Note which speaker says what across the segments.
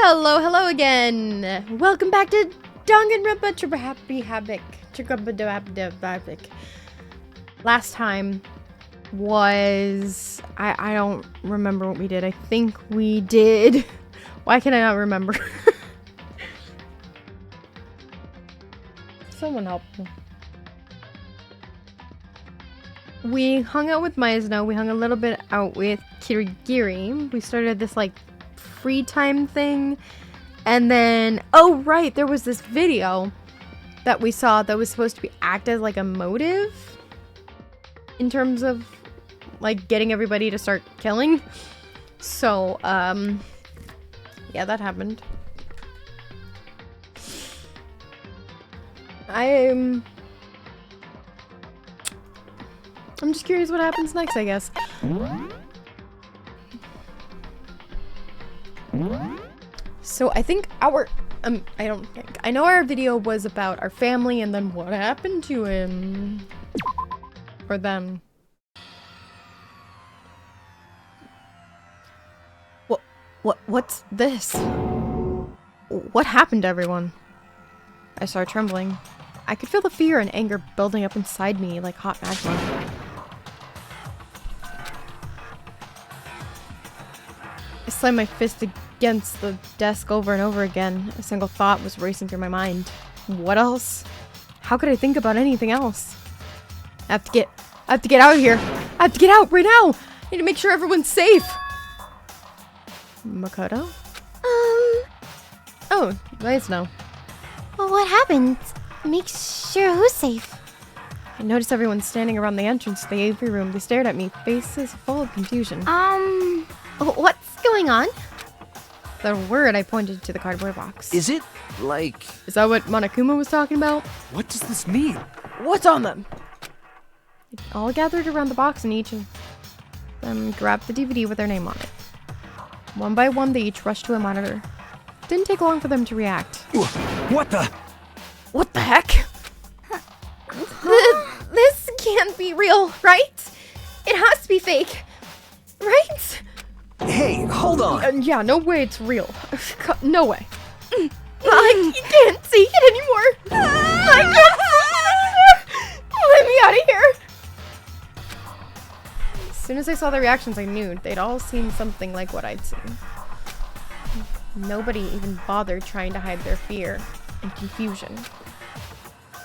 Speaker 1: Hello, hello again. Welcome back to Danganronpa Havoc. Last time was I don't remember what we did. I think we did. Why can I not remember? Someone help me. We hung out with Maizono. We hung a little bit out with Kirigiri. We started this like free time thing, and then oh right, there was this video that we saw that was supposed to act as like a motive in terms of like getting everybody to start killing. So yeah, that happened. I'm just curious what happens next, I guess. So I think I know our video was about our family and then what happened to him. Or them. What's this? What happened to everyone? I started trembling. I could feel the fear and anger building up inside me like hot magma. I slammed my fist against the desk over and over again. A single thought was racing through my mind. What else? How could I think about anything else? I have to get out of here. I have to get out right now. I need to make sure everyone's safe. Makoto? Oh, nice now.
Speaker 2: Well, what happened? Make sure who's safe.
Speaker 1: I noticed everyone standing around the entrance to the Avery room. They stared at me, faces full of confusion.
Speaker 2: What's going on?
Speaker 1: The word, I pointed to the cardboard box.
Speaker 3: Is it, like...
Speaker 1: Is that what Monokuma was talking about?
Speaker 3: What does this mean?
Speaker 1: What's on them? They all gathered around the box and each of them grabbed the DVD with their name on it. One by one, they each rushed to a monitor. It didn't take long for them to react.
Speaker 3: What the?
Speaker 1: What the heck? This can't be real, right? It has to be fake, right?
Speaker 3: Hey, hold on.
Speaker 1: Yeah, no way it's real. No way. I can't see it anymore. I can't see it anymore. Let me out of here. As soon as I saw the reactions, I knew they'd all seen something like what I'd seen. Nobody even bothered trying to hide their fear and confusion.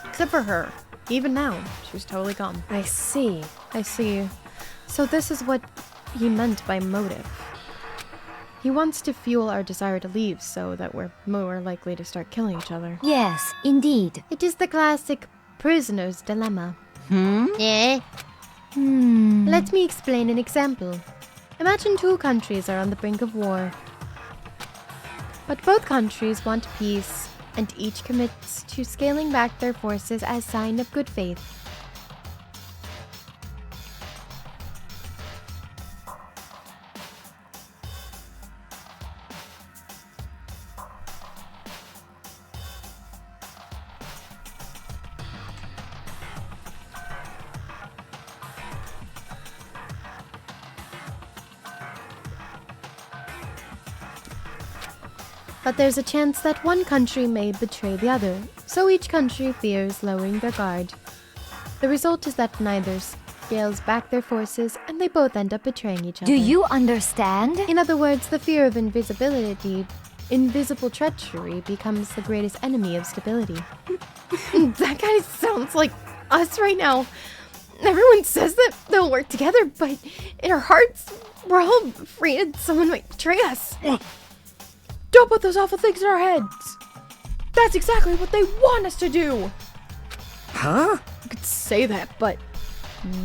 Speaker 1: Except for her. Even now, she was totally calm. I see. So this is what he meant by motive. He wants to fuel our desire to leave so that we're more likely to start killing each other.
Speaker 2: Yes, indeed.
Speaker 1: It is the classic prisoner's dilemma.
Speaker 2: Eh?
Speaker 1: Let me explain an example. Imagine two countries are on the brink of war. But both countries want peace, and each commits to scaling back their forces as sign of good faith. But there's a chance that one country may betray the other, so each country fears lowering their guard. The result is that neither scales back their forces, and they both end up betraying each other.
Speaker 2: Do you understand?
Speaker 1: In other words, the fear of invisible treachery becomes the greatest enemy of stability. That guy sounds like us right now. Everyone says that they'll work together, but in our hearts, we're all afraid someone might betray us. Don't put those awful things in our heads. That's exactly what they want us to do.
Speaker 3: Huh?
Speaker 1: You could say that, but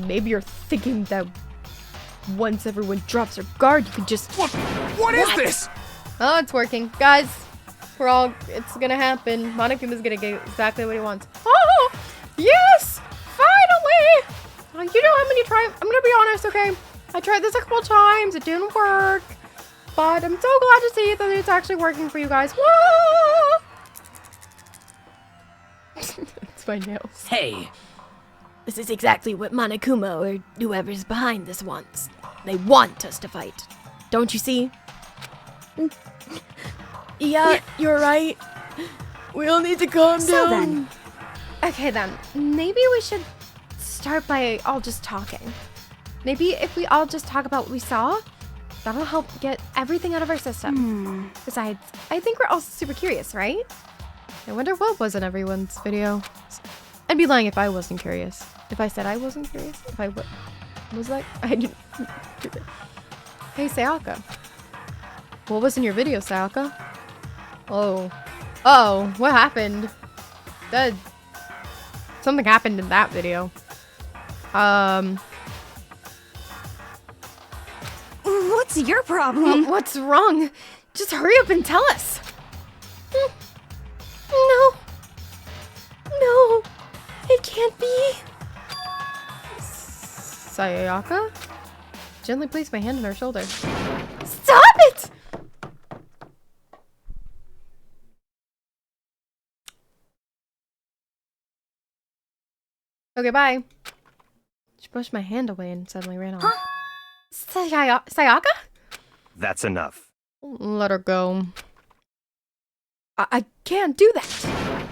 Speaker 1: maybe you're thinking that once everyone drops their guard, you could just...
Speaker 3: What is this?
Speaker 1: Oh, it's working. Guys, it's gonna happen. Monokuma's gonna get exactly what he wants. Oh, yes! Finally! You know how many times... I'm gonna be honest, okay? I tried this a couple times. It didn't work. But I'm so glad to see that it's actually working for you guys. Whoa! It's my nails.
Speaker 4: Hey,
Speaker 1: This is exactly what Monokuma or whoever's behind this wants. They want us to fight. Don't you see? Yeah, you're right. We all need to calm
Speaker 4: So
Speaker 1: down. Okay then, maybe we should start by all just talking. Maybe if we all just talk about what we saw, that'll help get everything out of our system. Besides, I think we're all super curious, right? I wonder what was in everyone's video. I'd be lying if I wasn't curious. If I said I wasn't curious, if I was like, I didn't. Hey, Sayaka. What was in your video, Sayaka? Oh. Oh, what happened? Something happened in that video.
Speaker 4: What's your problem?
Speaker 1: What's wrong? Just hurry up and tell us. No. No. It can't be. Sayaka? Gently place my hand on her shoulder. Stop it! Okay, bye. She pushed my hand away and suddenly ran off. Sayaka?
Speaker 3: That's enough.
Speaker 1: Let her go. I can't do that.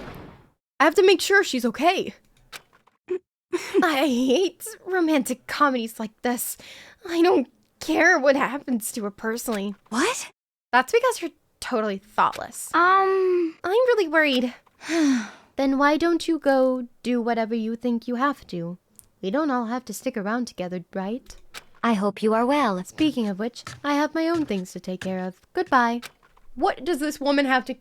Speaker 1: I have to make sure she's okay. I hate romantic comedies like this. I don't care what happens to her personally.
Speaker 4: What?
Speaker 1: That's because you're totally thoughtless.
Speaker 2: I'm
Speaker 1: really worried. Then why don't you go do whatever you think you have to? We don't all have to stick around together, right?
Speaker 2: I hope you are well.
Speaker 1: Speaking of which, I have my own things to take care of. Goodbye. What does this woman have to...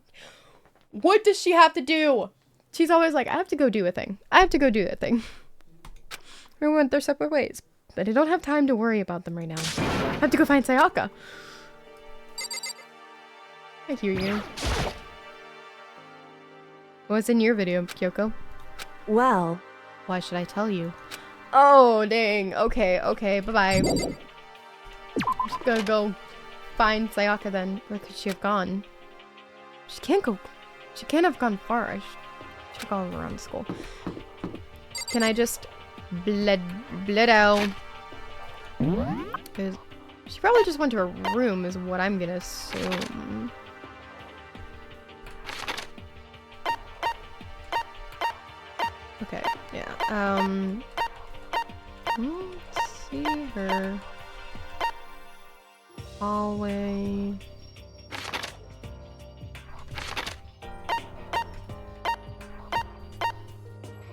Speaker 1: What does she have to do? She's always like, I have to go do a thing. I have to go do a thing. We went their separate ways. But I don't have time to worry about them right now. I have to go find Sayaka. I hear you. What's in your video, Kyoko?
Speaker 4: Well,
Speaker 1: Why should I tell you? Oh, dang. Okay, okay. Bye-bye. I'm just gonna go find Sayaka then. Where could she have gone? She can't go... She can't have gone far. I should go around school. Can I just... Bled out? Because she probably just went to her room is what I'm gonna assume. Okay, yeah. Let's see her. Hallway.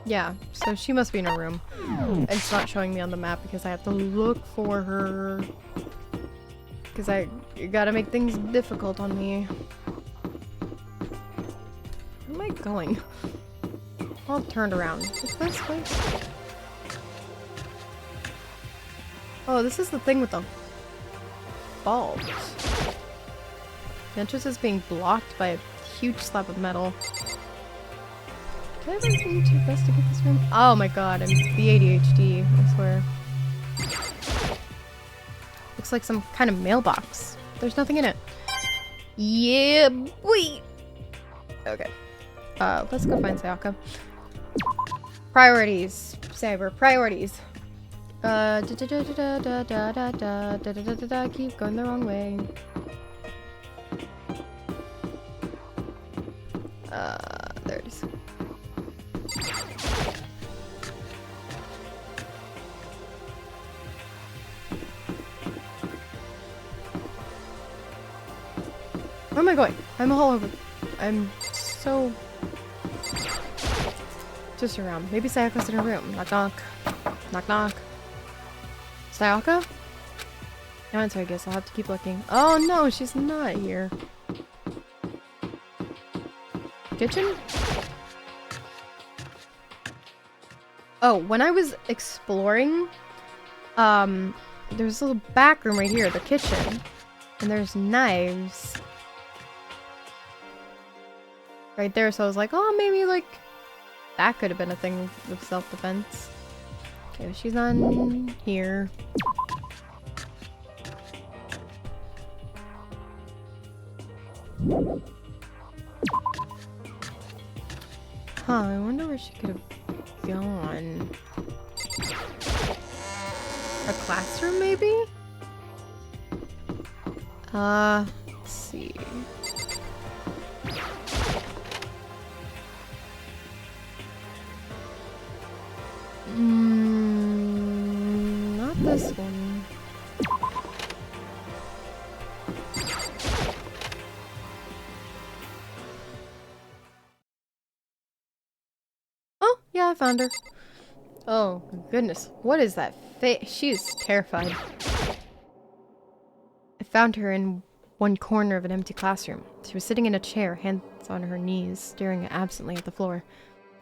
Speaker 1: Yeah, so she must be in her room. It's not showing me on the map because I have to look for her. Because you gotta make things difficult on me. Where am I going? All turned around. Is this way? Oh, this is the thing with the bulbs. The entrance is being blocked by a huge slab of metal. Did I ever need to investigate this room? Oh my god, I'm the ADHD, I swear. Looks like some kind of mailbox. There's nothing in it. Yeah, boy! Okay. Let's go find Sayaka. Priorities. Cyber priorities. Keep going the wrong way. There it is. Where am I going? I'm all over. I'm so... Just around. Maybe Sayaka's in her room. Knock knock. Knock knock. Sayaka? No answer, I guess. I'll have to keep looking. Oh no, she's not here. Kitchen? Oh, when I was exploring, there's a little back room right here, the kitchen. And there's knives. Right there, so I was like, oh, maybe, like, that could have been a thing with self-defense. Okay, she's on here. Huh, I wonder where she could have gone. A classroom, maybe? Let's see. this one. Oh, yeah, I found her. Oh, goodness. What is that face? She is terrified. I found her in one corner of an empty classroom. She was sitting in a chair, hands on her knees, staring absently at the floor.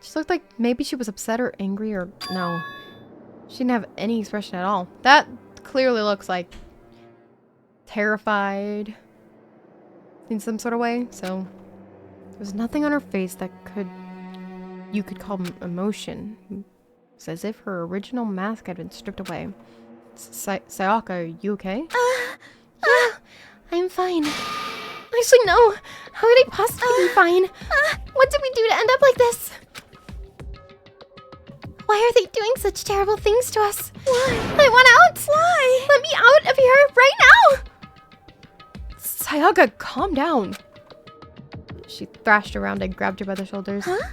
Speaker 1: She looked like maybe she was upset or angry or no. She didn't have any expression at all. That clearly looks like terrified in some sort of way, so there was nothing on her face that you could call emotion. It's as if her original mask had been stripped away. Sayaka, are you okay?
Speaker 2: Yeah, I'm fine. Actually, no. How could I possibly be fine? What did we do to end up like this? Why are they doing such terrible things to us? Why? I want out! Why? Let me out of here right now!
Speaker 1: Sayaka, calm down. She thrashed around and grabbed her by the shoulders.
Speaker 2: Huh?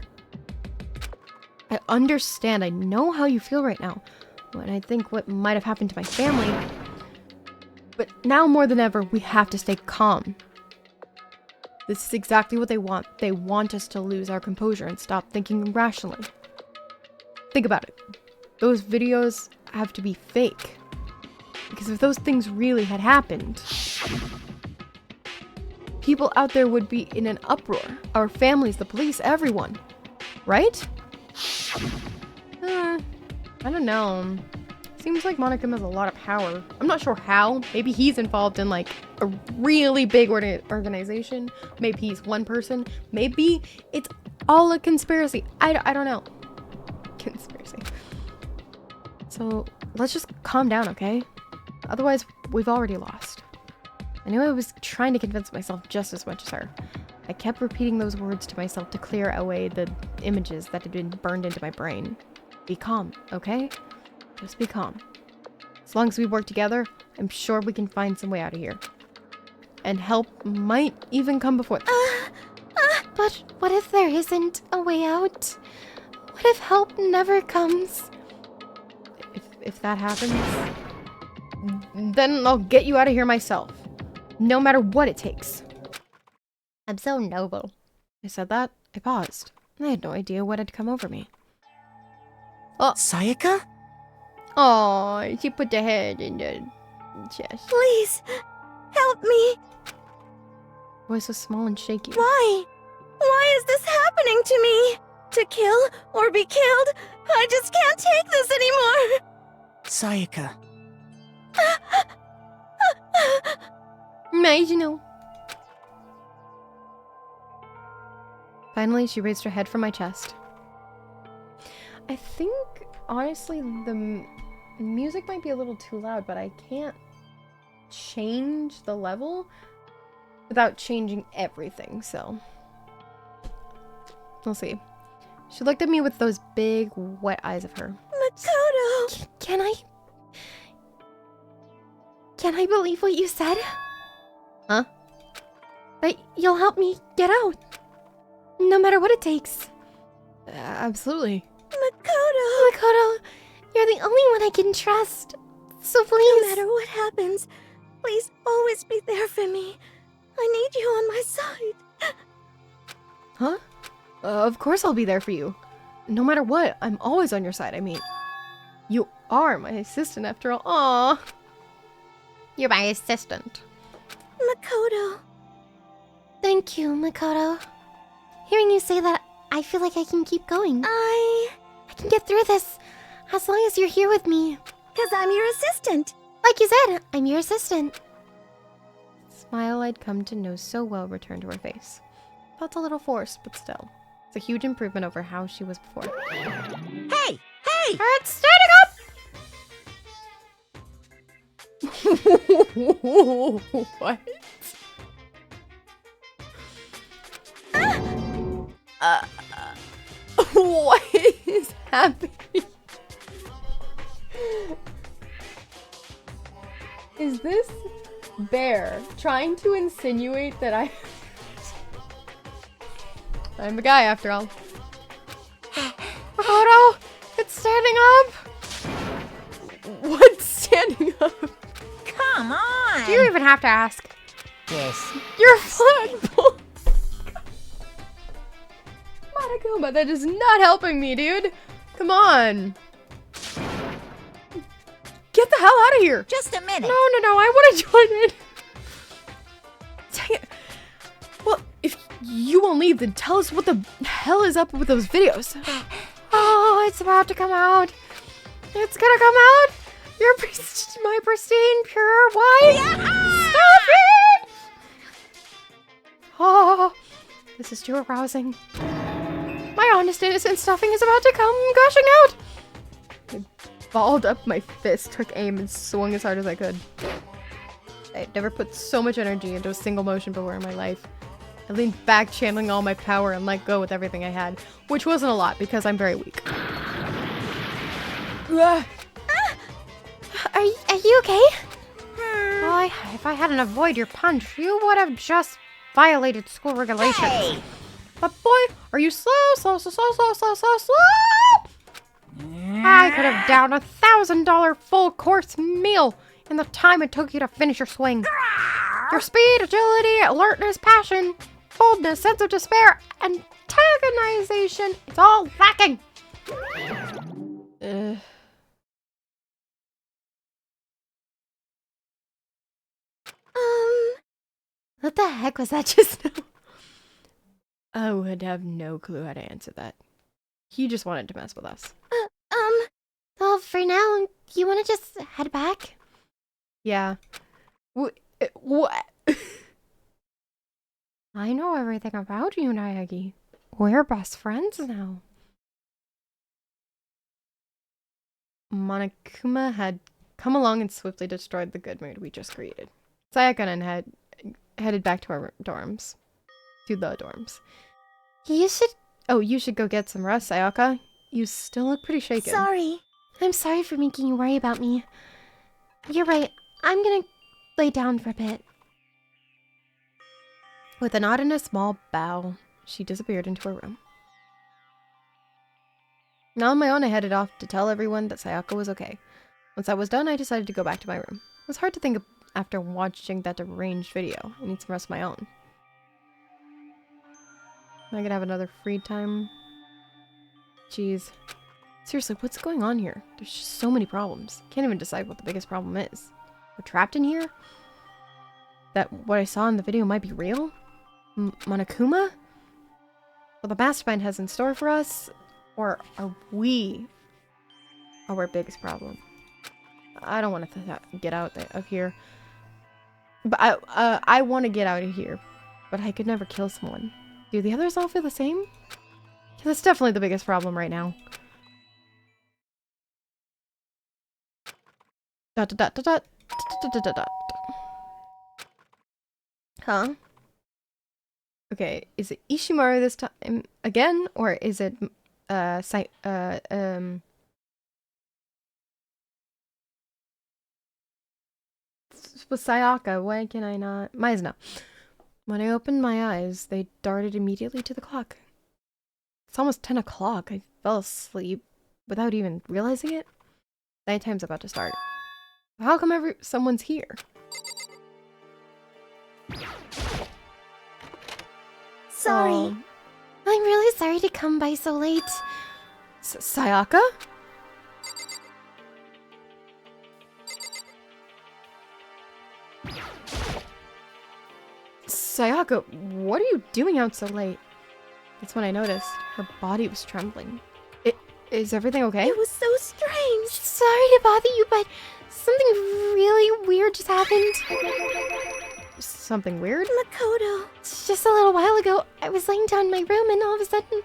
Speaker 1: I understand. I know how you feel right now. And I think what might have happened to my family. But now more than ever, we have to stay calm. This is exactly what they want. They want us to lose our composure and stop thinking rationally. Think about it. Those videos have to be fake. Because if those things really had happened, people out there would be in an uproar. Our families, the police, everyone. Right? I don't know. Seems like Monokuma has a lot of power. I'm not sure how. Maybe he's involved in like a really big organization. Maybe he's one person. Maybe it's all a conspiracy. I don't know. Conspiracy. So let's just calm down, okay? Otherwise, we've already lost. I knew I was trying to convince myself just as much as her. I kept repeating those words to myself to clear away the images that had been burned into my brain. Be calm, okay? Just be calm. As long as we work together, I'm sure we can find some way out of here. And help might even come before.
Speaker 2: But what if there isn't a way out? What if help never comes?
Speaker 1: If that happens, then I'll get you out of here myself. No matter what it takes. I'm so noble. I said that. I paused. I had no idea what had come over me. Oh.
Speaker 5: Sayaka?
Speaker 1: Oh, she put the head in the chest.
Speaker 4: Please, help me.
Speaker 1: Voice was small and shaky.
Speaker 4: Why? Why is this happening to me? To kill or be killed? I just can't take this anymore.
Speaker 5: Sayaka.
Speaker 1: Maizono. Finally, she raised her head from my chest. I think, honestly, the music might be a little too loud, but I can't change the level without changing everything, so we'll see. She looked at me with those big, wet eyes of her.
Speaker 4: Makoto!
Speaker 2: Can I believe what you said?
Speaker 1: Huh?
Speaker 2: That you'll help me get out. No matter what it takes.
Speaker 1: Absolutely.
Speaker 2: Makoto, you're the only one I can trust. So please.
Speaker 4: No matter what happens, please always be there for me. I need you on my side.
Speaker 1: Huh? Of course I'll be there for you. No matter what, I'm always on your side. I mean, you are my assistant after all. Aww. You're my assistant.
Speaker 4: Makoto.
Speaker 2: Thank you, Makoto. Hearing you say that, I feel like I can keep going. I can get through this, as long as you're here with me.
Speaker 4: 'Cause I'm your assistant.
Speaker 2: Like you said, I'm your assistant.
Speaker 1: The smile I'd come to know so well returned to her face. Felt a little forced, but still. It's a huge improvement over how she was before.
Speaker 5: Hey! Hey!
Speaker 2: Alright, starting up!
Speaker 1: What? What is happening? Is this bear trying to insinuate that I'm the guy after all? Makoto, it's standing up. What's standing even have to ask.
Speaker 5: Yes.
Speaker 1: You're flagpole. Monokuma, that is not helping me, dude. Come on. Get the hell out of here.
Speaker 5: Just a minute.
Speaker 1: No, I want to join in. Dang it. Well, if you won't leave, then tell us what the hell is up with those videos. Oh, it's about to come out. It's gonna come out. My pristine, pure white. Yeah! Stop it! Oh, this is too arousing. My honest, innocent stuffing is about to come gushing out. I balled up my fist, took aim, and swung as hard as I could. I'd never put so much energy into a single motion before in my life. I leaned back, channeling all my power, and let go with everything I had, which wasn't a lot because I'm very weak.
Speaker 2: Are you okay?
Speaker 1: Well, if I hadn't avoided your punch, you would have just violated school regulations.
Speaker 5: Hey!
Speaker 1: But boy, are you slow? I could have downed $1,000 full course meal in the time it took you to finish your swing. Your speed, agility, alertness, passion, boldness, sense of despair, antagonization, it's all lacking.
Speaker 2: What the heck was that just now?
Speaker 1: I would have no clue how to answer that. He just wanted to mess with us.
Speaker 2: Well, for now, you want to just head back?
Speaker 1: Yeah. What? I know everything about you, Naegi. We're best friends now. Monokuma had come along and swiftly destroyed the good mood we just created. Sayaka and headed back to our dorms. To the dorms.
Speaker 2: You should
Speaker 1: go get some rest, Sayaka. You still look pretty shaken.
Speaker 4: Sorry.
Speaker 2: I'm sorry for making you worry about me. You're right. I'm gonna lay down for a bit.
Speaker 1: With a nod and a small bow, she disappeared into her room. Now on my own, I headed off to tell everyone that Sayaka was okay. Once I was done, I decided to go back to my room. It was hard to think of after watching that deranged video. I need some rest of my own. I could have another free time. Jeez. Seriously, what's going on here? There's just so many problems. Can't even decide what the biggest problem is. We're trapped in here? That what I saw in the video might be real? Monokuma? What the mastermind has in store for us? Or are we our biggest problem? I don't want to get out of here. But I want to get out of here. But I could never kill someone. Do the others all feel the same? Yeah, that's definitely the biggest problem right now. Dot dot dot dot dot dot dot dot. Huh? Okay, is it Ishimaru this time again, or is it Sayaka? Why can I not? Maizono. When I opened my eyes, they darted immediately to the clock. It's almost 10 o'clock. I fell asleep without even realizing it. Nighttime's about to start. How come someone's here?
Speaker 4: Sorry.
Speaker 1: Oh.
Speaker 2: I'm really sorry to come by so late.
Speaker 1: Sayaka? Sayaka, what are you doing out so late? That's when I noticed. Her body was trembling. Is everything okay?
Speaker 4: It was so strange.
Speaker 2: Sorry to bother you, but something really weird just happened.
Speaker 1: Something weird?
Speaker 4: Makoto.
Speaker 2: Just a little while ago, I was laying down in my room and all of a sudden,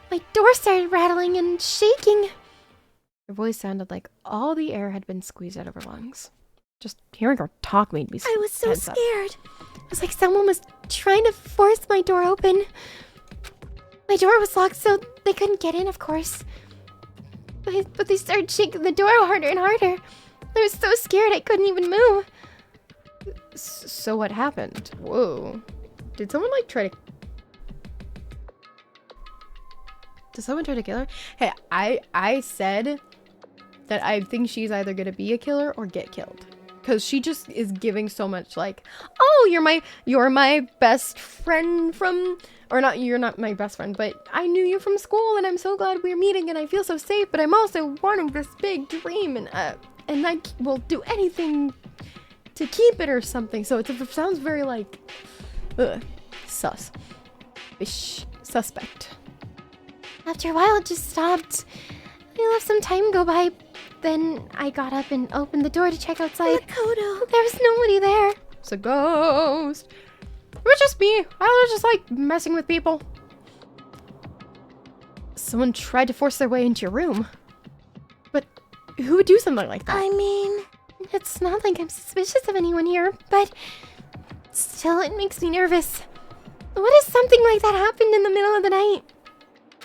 Speaker 2: my door started rattling and shaking.
Speaker 1: Her voice sounded like all the air had been squeezed out of her lungs. Just hearing her talk made me
Speaker 4: I was so
Speaker 1: tense up.
Speaker 4: scared.
Speaker 2: It was like someone was trying to force my door open. My door was locked, so they couldn't get in, of course. But they started shaking the door harder and harder. I was so scared I couldn't even move.
Speaker 1: So what happened? Whoa. Did someone try to... Did someone try to kill her? Hey, I said that I think she's either gonna be a killer or get killed. Because she just is giving so much like, oh, you're my best friend from, or not, you're not my best friend, but I knew you from school and I'm so glad we're meeting and I feel so safe, but I'm also wanting this big dream and I will do anything to keep it or something. So it sounds very like, sus. Ish. Suspect.
Speaker 2: After a while, it just stopped. I let some time go by. Then I got up and opened the door to check outside.
Speaker 4: Makoto.
Speaker 2: There was nobody there.
Speaker 1: It's a ghost. It was just me. I was just like messing with people. Someone tried to force their way into your room. But who would do something like that?
Speaker 4: I mean,
Speaker 2: It's not like I'm suspicious of anyone here, but still, it makes me nervous. What if something like that happened in the middle of the night?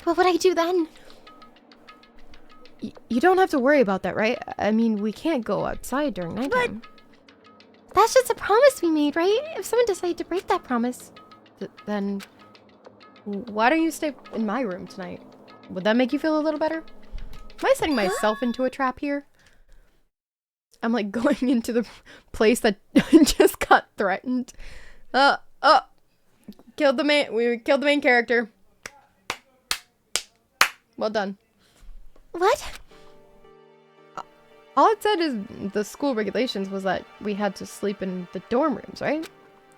Speaker 2: What would I do then?
Speaker 1: You don't have to worry about that, right? I mean, we can't go outside during nighttime.
Speaker 2: That's just a promise we made, right? If someone decided to break that promise.
Speaker 1: Then why don't you stay in my room tonight? Would that make you feel a little better? Am I setting myself into a trap here? I'm like going into the place that just got threatened. Killed the main. We killed the main character. Well done.
Speaker 2: What?
Speaker 1: All it said is the school regulations was that we had to sleep in the dorm rooms, right?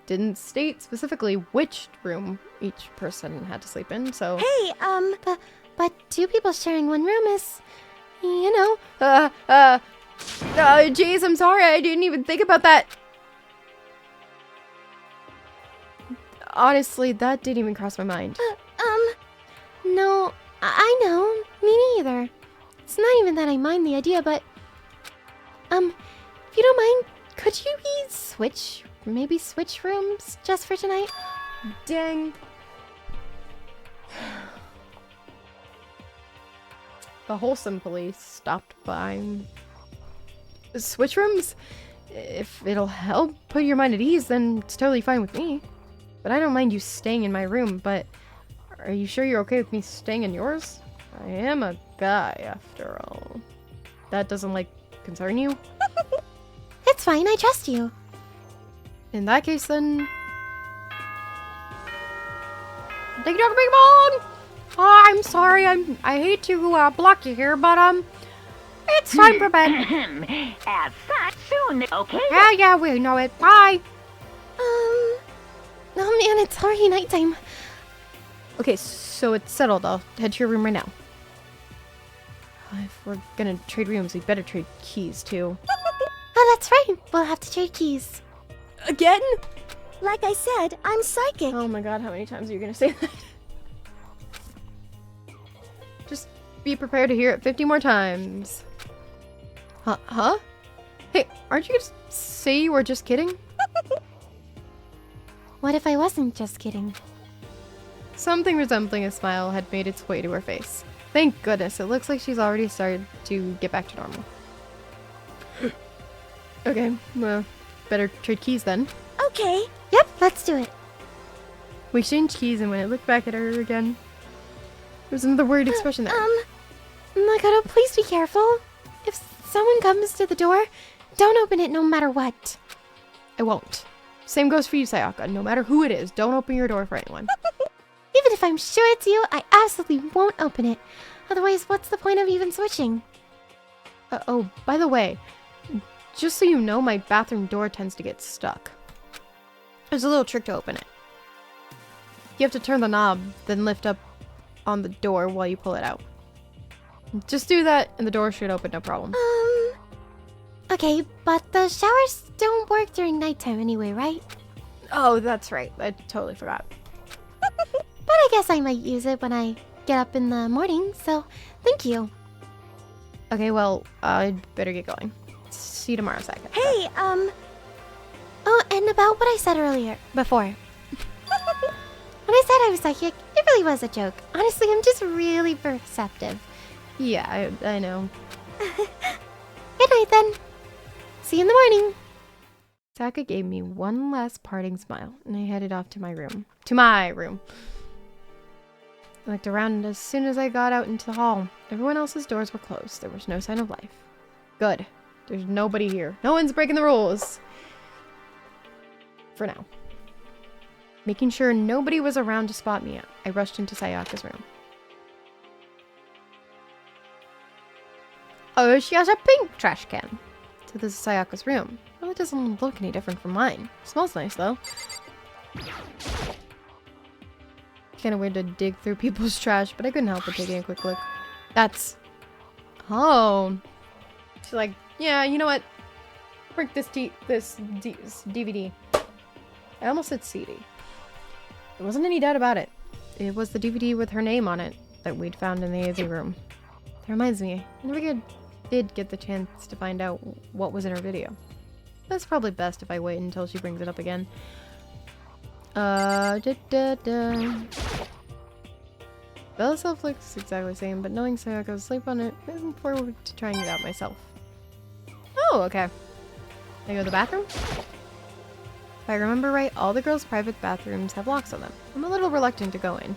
Speaker 1: Didn't state specifically which room each person had to sleep in, so...
Speaker 4: hey,
Speaker 2: But two people sharing one room is, you know.
Speaker 1: Jeez, I'm sorry, I didn't even think about that. Honestly, that didn't even cross my mind.
Speaker 2: No, I know. Me neither. It's not even that I mind the idea, but... if you don't mind, could you maybe switch rooms just for tonight?
Speaker 1: Dang. The wholesome police stopped by. Switch rooms? If it'll help put your mind at ease, then it's totally fine with me. But I don't mind you staying in my room, but are you sure you're okay with me staying in yours? I am a guy, after all. That doesn't, like, concern you?
Speaker 2: It's fine, I trust you.
Speaker 1: In that case, then... Take it over, Big Bong! Oh, I'm sorry, I hate to block you here, but, it's time for bed.
Speaker 6: Have fun soon, okay?
Speaker 1: Yeah, we know it. Bye!
Speaker 2: Oh man, it's already nighttime.
Speaker 1: Okay, so it's settled. I'll head to your room right now. If we're gonna trade rooms, we better trade keys, too.
Speaker 2: Oh, that's right. We'll have to trade keys.
Speaker 1: Again?
Speaker 4: like I said, I'm psychic.
Speaker 1: Oh my god, how many times are you gonna say that? Just be prepared to hear it 50 more times. Huh? Hey, aren't you gonna say you were just kidding?
Speaker 2: What if I wasn't just kidding?
Speaker 1: Something resembling a smile had made its way to her face. Thank goodness, it looks like she's already started to get back to normal. Okay, well, better trade keys then.
Speaker 4: Okay.
Speaker 2: Yep, let's do it.
Speaker 1: We exchanged keys, and when I looked back at her again, there's another worried expression there.
Speaker 2: Makoto, please be careful. If someone comes to the door, don't open it no matter what.
Speaker 1: I won't. Same goes for you, Sayaka. No matter who it is, don't open your door for anyone.
Speaker 2: Even if I'm sure it's you, I absolutely won't open it. Otherwise, what's the point of even switching?
Speaker 1: Oh, by the way, just so you know, my bathroom door tends to get stuck. There's a little trick to open it. You have to turn the knob, then lift up on the door while you pull it out. Just do that, and the door should open no problem.
Speaker 2: Okay, but the showers don't work during nighttime anyway, right?
Speaker 1: Oh, that's right. I totally forgot.
Speaker 2: But I guess I might use it when I get up in the morning, so thank you.
Speaker 1: Okay, well, I'd better get going. See you tomorrow, Sayaka.
Speaker 4: Hey,
Speaker 2: Oh, and about what I said before. When I said I was psychic, it really was a joke. Honestly, I'm just really perceptive.
Speaker 1: Yeah, I know.
Speaker 2: Good night then. See you in the morning.
Speaker 1: Sayaka gave me one last parting smile, and I headed off to my room. I looked around, and as soon as I got out into the hall, everyone else's doors were closed. There was no sign of life. Good. There's nobody here. No one's breaking the rules. For now. Making sure nobody was around to spot me, I rushed into Sayaka's room. Oh, she has a pink trash can. So this is Sayaka's room. Well, it doesn't look any different from mine. Smells nice, though. Kind of weird to dig through people's trash, but I couldn't help but taking a quick look. That's... Oh. She's like, yeah, you know what? Break this DVD. I almost said CD. There wasn't any doubt about it. It was the DVD with her name on it that we'd found in the AZ room. That reminds me, I never did get the chance to find out what was in her video. That's probably best if I wait until she brings it up again. Bella self looks exactly the same, but knowing Sayaka's asleep on it, I'm looking forward to trying it out myself. Oh, okay. I go to the bathroom? If I remember right, all the girls' private bathrooms have locks on them. I'm a little reluctant to go in.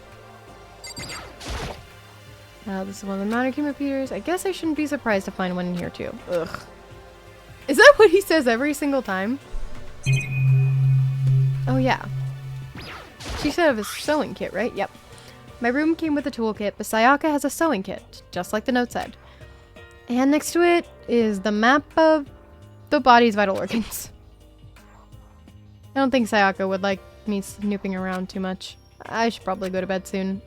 Speaker 1: This is one of the mannequin repeaters. I guess I shouldn't be surprised to find one in here too. Ugh. Is that what he says every single time? Oh yeah. She said of a sewing kit, right? Yep. My room came with a toolkit, but Sayaka has a sewing kit, just like the note said. And next to it is the map of the body's vital organs. I don't think Sayaka would like me snooping around too much. I should probably go to bed soon.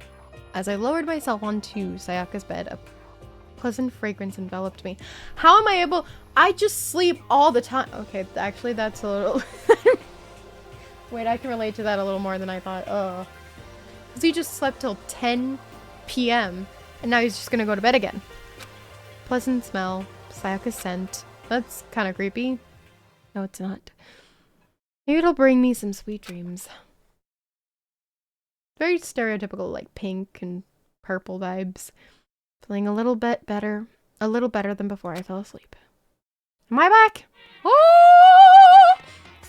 Speaker 1: As I lowered myself onto Sayaka's bed, a pleasant fragrance enveloped me. How am I able... I just sleep all the time. Okay, actually that's a little... Wait, I can relate to that a little more than I thought. Ugh. Because he just slept till 10 p.m. and now he's just gonna go to bed again. Pleasant smell. Sayaka's scent. That's kind of creepy. No, it's not. Maybe it'll bring me some sweet dreams. Very stereotypical, like pink and purple vibes. Feeling a little bit better. A little better than before I fell asleep. Am I back? Oh!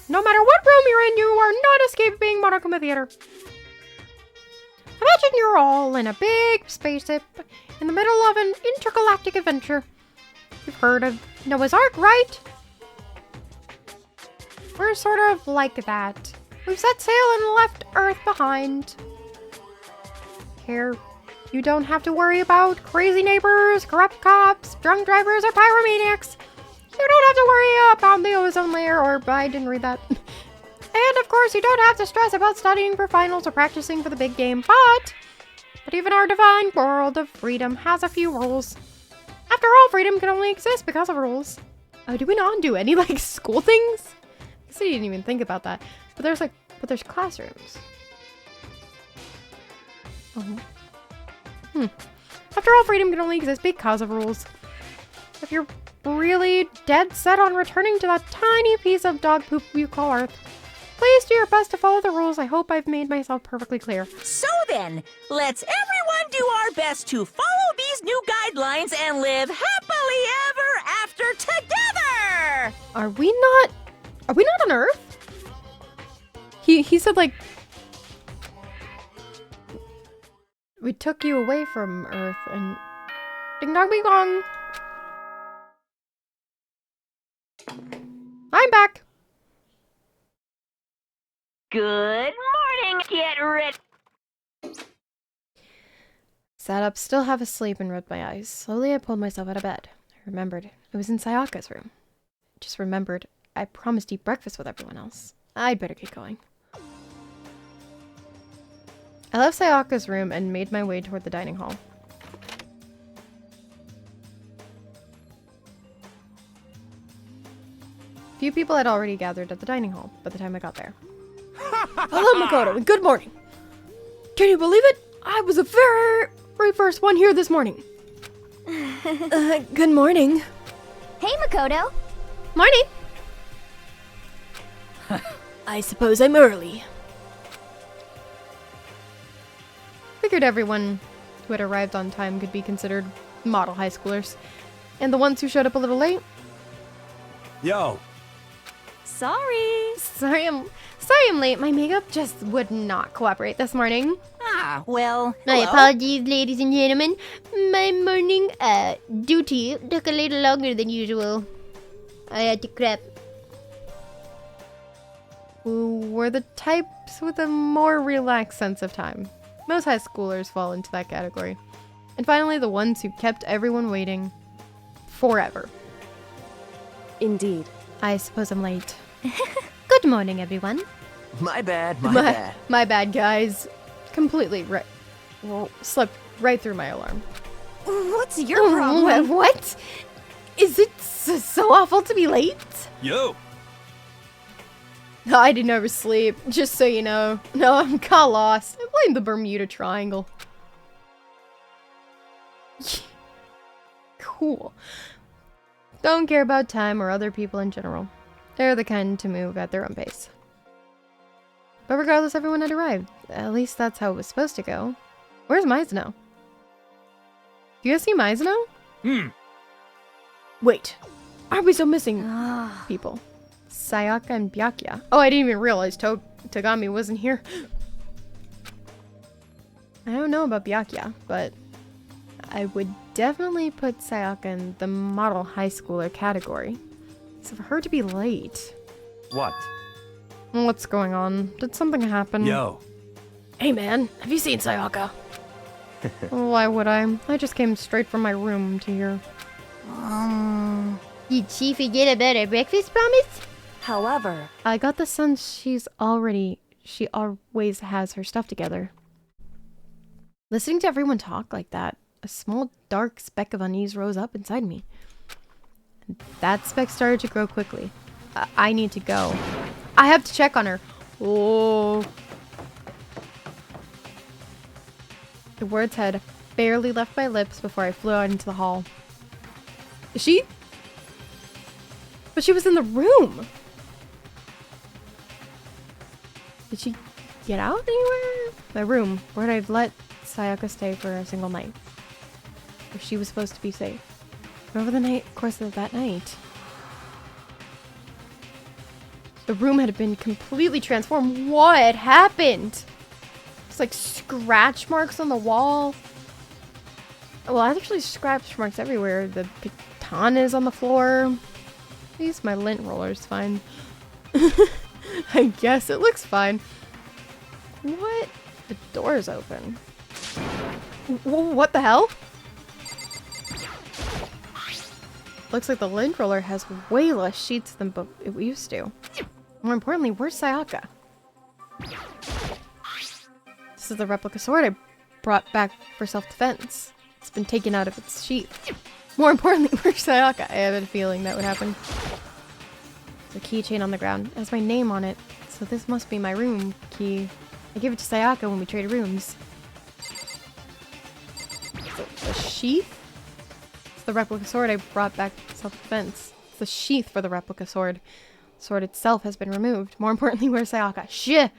Speaker 1: No matter what room you're in, you are not escaping Monokuma Theater. Imagine you're all in a big spaceship in the middle of an intergalactic adventure. You've heard of Noah's Ark, right? We're sort of like that. We've set sail and left Earth behind. Here, you don't have to worry about crazy neighbors, corrupt cops, drunk drivers, or pyromaniacs. You don't have to worry about the ozone layer, or I didn't read that. And of course, you don't have to stress about studying for finals or practicing for the big game, but even our divine world of freedom has a few rules. After all, freedom can only exist because of rules. Oh, do we not do any, like, school things? I guess I didn't even think about that. But there's classrooms. After all, freedom can only exist because of rules. If you're really dead set on returning to that tiny piece of dog poop you call Earth, please do your best to follow the rules. I hope I've made myself perfectly clear.
Speaker 5: So then, let's everyone do our best to follow these new guidelines and live happily ever after together!
Speaker 1: Are we not on Earth? He said, like, we took you away from Earth and ding dong be gong. I'm back.
Speaker 6: Good morning. Get ready.
Speaker 1: Sat up, still half asleep, and rubbed my eyes. Slowly, I pulled myself out of bed. I remembered I was in Sayaka's room. Just remembered I promised to eat breakfast with everyone else. I'd better get going. I left Sayaka's room and made my way toward the dining hall. Few people had already gathered at the dining hall by the time I got there. Hello, Makoto, and good morning. Can you believe it? I was the very first one here this morning. Good morning.
Speaker 2: Hey, Makoto.
Speaker 1: Morning. I suppose I'm early. Figured everyone who had arrived on time could be considered model high schoolers. And the ones who showed up a little late?
Speaker 3: Yo,
Speaker 1: Sorry I'm late. My makeup just would not cooperate this morning.
Speaker 5: Ah, well,
Speaker 1: My
Speaker 5: hello.
Speaker 1: apologies, ladies and gentlemen. My morning duty took a little longer than usual.
Speaker 2: I had to crap.
Speaker 1: Who were the types with a more relaxed sense of time. Most high schoolers fall into that category. And finally, the ones who kept everyone waiting forever.
Speaker 7: Indeed.
Speaker 1: I suppose I'm late.
Speaker 2: Good morning, everyone.
Speaker 3: My bad, my bad.
Speaker 1: My bad, guys. Completely slipped right through my alarm.
Speaker 4: What's your problem?
Speaker 1: What? Is it so awful to be late?
Speaker 3: Yo!
Speaker 1: No, I didn't oversleep, just so you know. No, I'm got lost. I blame the Bermuda Triangle. Cool. Don't care about time or other people in general. They're the kind to move at their own pace. But regardless, everyone had arrived. At least that's how it was supposed to go. Where's Maizono? Do you guys see Maizono? Wait. Are we still missing people? Sayaka and Byakuya. Oh, I didn't even realize Togami wasn't here. I don't know about Byakuya, but I would definitely put Sayaka in the model high schooler category. So for her to be late...
Speaker 3: What?
Speaker 1: What's going on? Did something happen?
Speaker 3: Yo!
Speaker 1: Hey man, have you seen Sayaka? Why would I? I just came straight from my room to here.
Speaker 2: Did she forget about her breakfast promise?
Speaker 5: However,
Speaker 1: I got the sense she always has her stuff together. Listening to everyone talk like that, a small dark speck of unease rose up inside me. And that speck started to grow quickly. I need to go. I have to check on her. Oh. The words had barely left my lips before I flew out into the hall. Is she? But she was in the room. Did she get out anywhere? My room, where I'd let Sayaka stay for a single night. Where she was supposed to be safe. But over the course of that night, the room had been completely transformed. What happened? It's like scratch marks on the wall. Well, actually scratch marks everywhere. The katanas on the floor. At least my lint roller's fine. I guess it looks fine. What? The door's open. What the hell? Looks like the lint roller has way less sheets than it used to. More importantly, where's Sayaka? This is the replica sword I brought back for self-defense. It's been taken out of its sheath. More importantly, where's Sayaka? I had a feeling that would happen. There's a keychain on the ground. It has my name on it, so this must be my room key. I gave it to Sayaka when we traded rooms. The sheath? It's the replica sword I brought back for self-defense. It's the sheath for the replica sword. The sword itself has been removed. More importantly, where's Sayaka? Shit!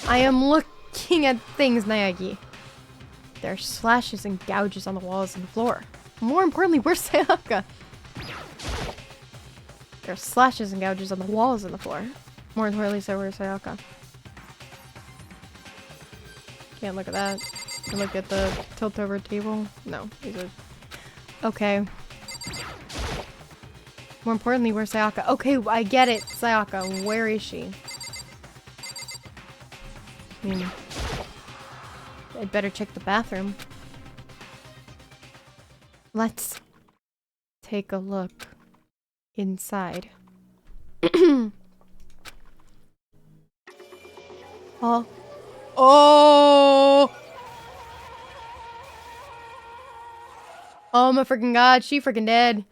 Speaker 1: I am looking at things, Naegi. There are slashes and gouges on the walls and the floor. More importantly, where's Sayaka? There are slashes and gouges on the walls and the floor. More importantly, so where's Sayaka? Can't look at that. Can look at the tilt over table. No, these are... Okay. More importantly, where's Sayaka? Okay, I get it. Sayaka, where is she? I mean, I'd better check the bathroom. Let's take a look inside. Oh. Oh! Oh my freaking god, she freaking dead.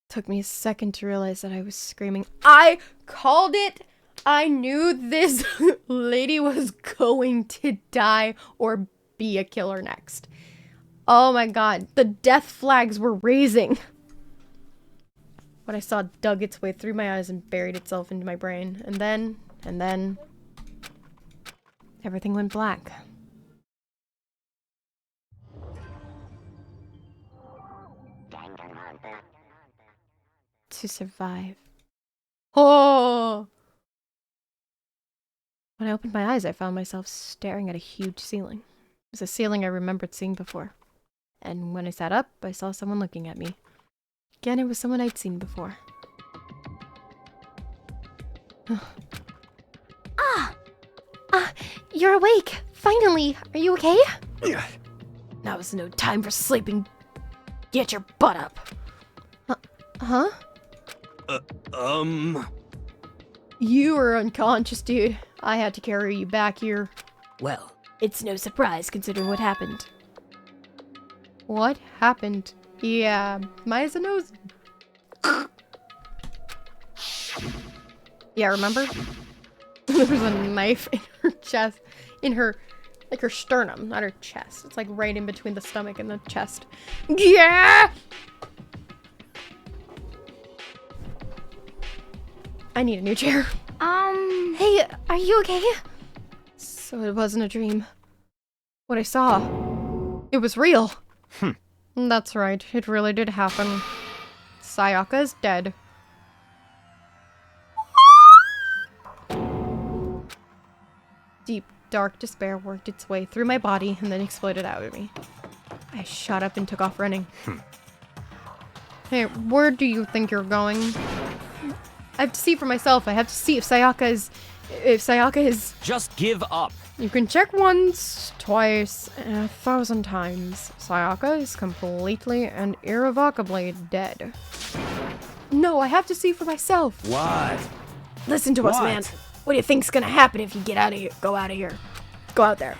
Speaker 1: Took me a second to realize that I was screaming. I called it! I knew this lady was going to die or be a killer next. Oh my god, the death flags were raising. What I saw dug its way through my eyes and buried itself into my brain. And then... everything went black. To survive. Oh! When I opened my eyes, I found myself staring at a huge ceiling. It was a ceiling I remembered seeing before. And when I sat up, I saw someone looking at me. Again, it was someone I'd seen before.
Speaker 2: You're awake. Finally. Are you okay?
Speaker 1: Now is no time for sleeping. Get your butt up.
Speaker 2: Huh?
Speaker 1: You were unconscious, dude. I had to carry you back here.
Speaker 5: Well,
Speaker 1: It's no surprise considering what happened. What happened? Yeah, Maizono's... Yeah, remember? There was a knife in her chest. In her... Like her sternum, not her chest. It's like right in between the stomach and the chest. Yeah! I need a new chair.
Speaker 2: Hey, are you okay?
Speaker 1: So it wasn't a dream. What I saw, it was real. That's right, it really did happen. Sayaka is dead. Deep, dark despair worked its way through my body and then exploded out of me. I shot up and took off running. Hey, where do you think you're going? I have to see for myself. I have to see if Sayaka is...
Speaker 3: Just give up.
Speaker 1: You can check once, twice, and 1,000 times. Sayaka is completely and irrevocably dead. No, I have to see for myself.
Speaker 3: What?
Speaker 1: Listen to us, man. What do you think's gonna happen if you get out of here? Go out of here. Go out there.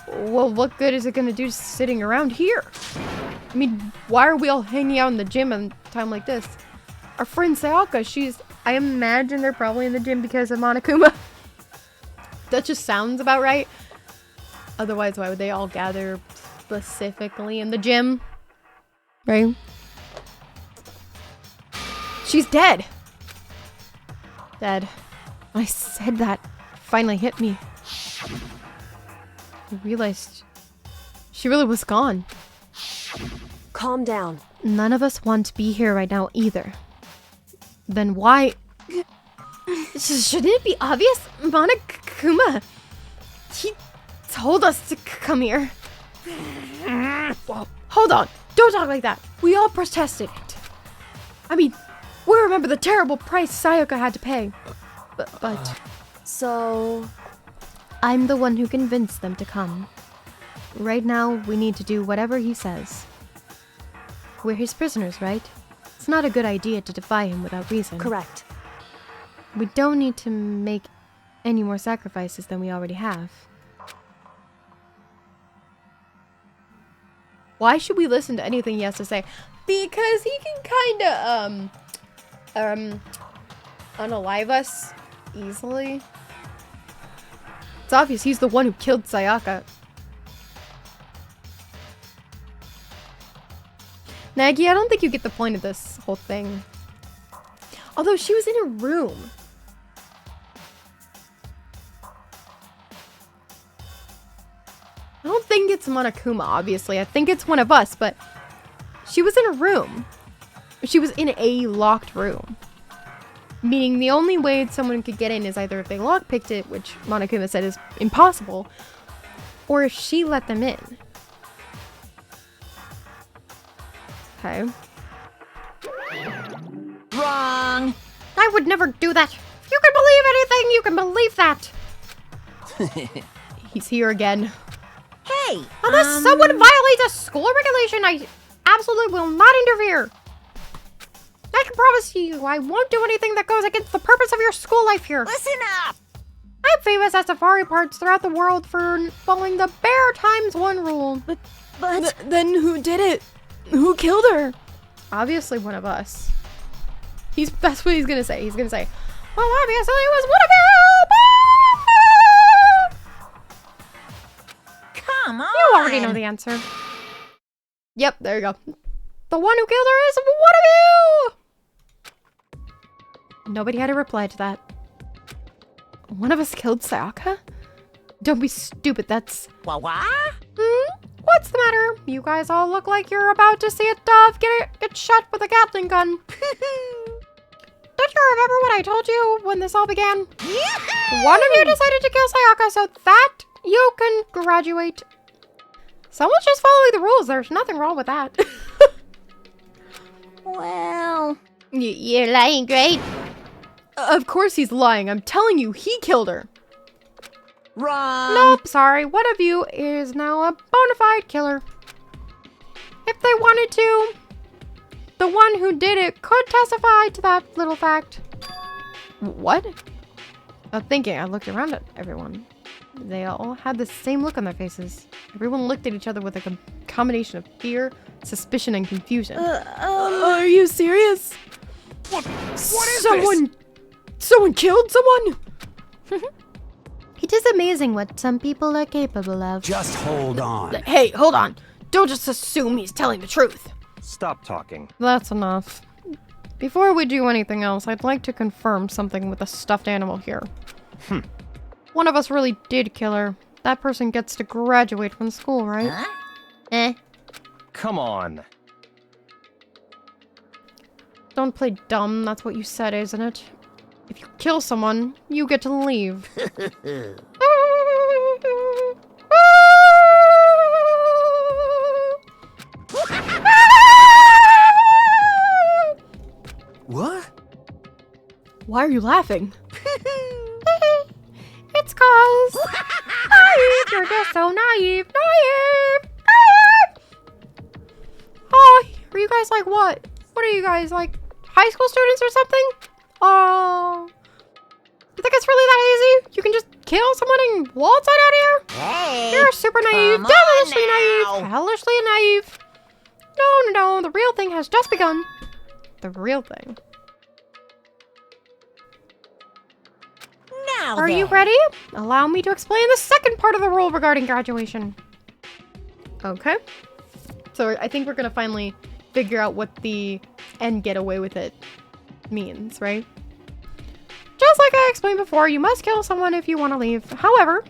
Speaker 1: Well, what good is it gonna do sitting around here? I mean, why are we all hanging out in the gym at a time like this? Our friend Sayaka, I imagine they're probably in the gym because of Monokuma. That just sounds about right. Otherwise, why would they all gather specifically in the gym? Right? She's dead. Dead. When I said that, it finally hit me. I realized she really was gone.
Speaker 7: Calm down.
Speaker 1: None of us want to be here right now either. Then why... Shouldn't it be obvious? Monokuma, he told us to come here. Well, hold on. Don't talk like that. We all protested it. I mean, we remember the terrible price Sayaka had to pay. But
Speaker 7: So...
Speaker 1: I'm the one who convinced them to come. Right now, we need to do whatever he says. We're his prisoners, right? It's not a good idea to defy him without reason.
Speaker 7: Correct.
Speaker 1: We don't need to make any more sacrifices than we already have. Why should we listen to anything he has to say? Because he can kinda, unalive us easily. It's obvious he's the one who killed Sayaka. Nagi, I don't think you get the point of this whole thing. Although she was in a room. I don't think it's Monokuma, obviously. I think it's one of us, but she was in a room. She was in a locked room. Meaning the only way someone could get in is either if they lockpicked it, which Monokuma said is impossible, or if she let them in. Okay.
Speaker 5: wrong.
Speaker 1: I would never do that. If you can believe anything, you can believe that. He's here again.
Speaker 5: Hey,
Speaker 1: Unless someone violates a school regulation, I absolutely will not interfere. I can promise you, I won't do anything that goes against the purpose of your school life here.
Speaker 5: listen up.
Speaker 1: I'm famous at safari parks throughout the world for following the bare times one rule.
Speaker 5: But
Speaker 1: Then who did it? Who killed her? Obviously one of us. That's what he's gonna say. He's gonna say, well, obviously it was one of you.
Speaker 5: come on.
Speaker 1: You already know the answer. Yep, there you go. The one who killed her is one of you! Nobody had a reply to that. One of us killed Sayaka? Don't be stupid, that's...
Speaker 5: What?
Speaker 1: What's the matter? You guys all look like you're about to see a dove get shot with a Gatling gun. Don't you remember what I told you when this all began? One of you decided to kill Sayaka so that you can graduate. Someone's just following the rules. There's nothing wrong with that.
Speaker 4: Well,
Speaker 2: You're lying, right?
Speaker 1: Of course he's lying. I'm telling you, he killed her.
Speaker 5: Wrong.
Speaker 1: Nope, sorry. One of you is now a bona fide killer. If they wanted to, the one who did it could testify to that little fact. What? Thinking, I looked around at everyone. They all had the same look on their faces. Everyone looked at each other with a combination of fear, suspicion, and confusion. Are you serious?
Speaker 3: What is
Speaker 1: Someone killed someone?
Speaker 2: It is amazing what some people are capable of.
Speaker 3: Just hold on.
Speaker 1: Hey, hold on. Don't just assume he's telling the truth.
Speaker 8: Stop talking.
Speaker 1: That's enough. Before we do anything else, I'd like to confirm something with the stuffed animal here. One of us really did kill her. That person gets to graduate from school, right?
Speaker 5: Huh?
Speaker 8: Come on.
Speaker 1: Don't play dumb, that's what you said, isn't it? If you kill someone, you get to leave.
Speaker 3: What?
Speaker 1: Why are you laughing?
Speaker 2: It's cause
Speaker 1: Naive, you're just so naive. Naive! Oh, are you guys like what? What are you guys, like high school students or something? Oh. You think it's really that easy? You can just kill someone and waltz on out of here?
Speaker 5: Hey.
Speaker 1: You're super naive,
Speaker 5: come on
Speaker 1: devilishly
Speaker 5: now.
Speaker 1: naive, hellishly naive. No, the real thing has just begun. The real thing.
Speaker 5: Now
Speaker 1: Are you
Speaker 5: then.
Speaker 1: ready? Allow me to explain the second part of the rule regarding graduation. Okay. So I think we're gonna finally figure out what the and get away with it means, right? Just like I explained before, you must kill someone if you want to leave. However,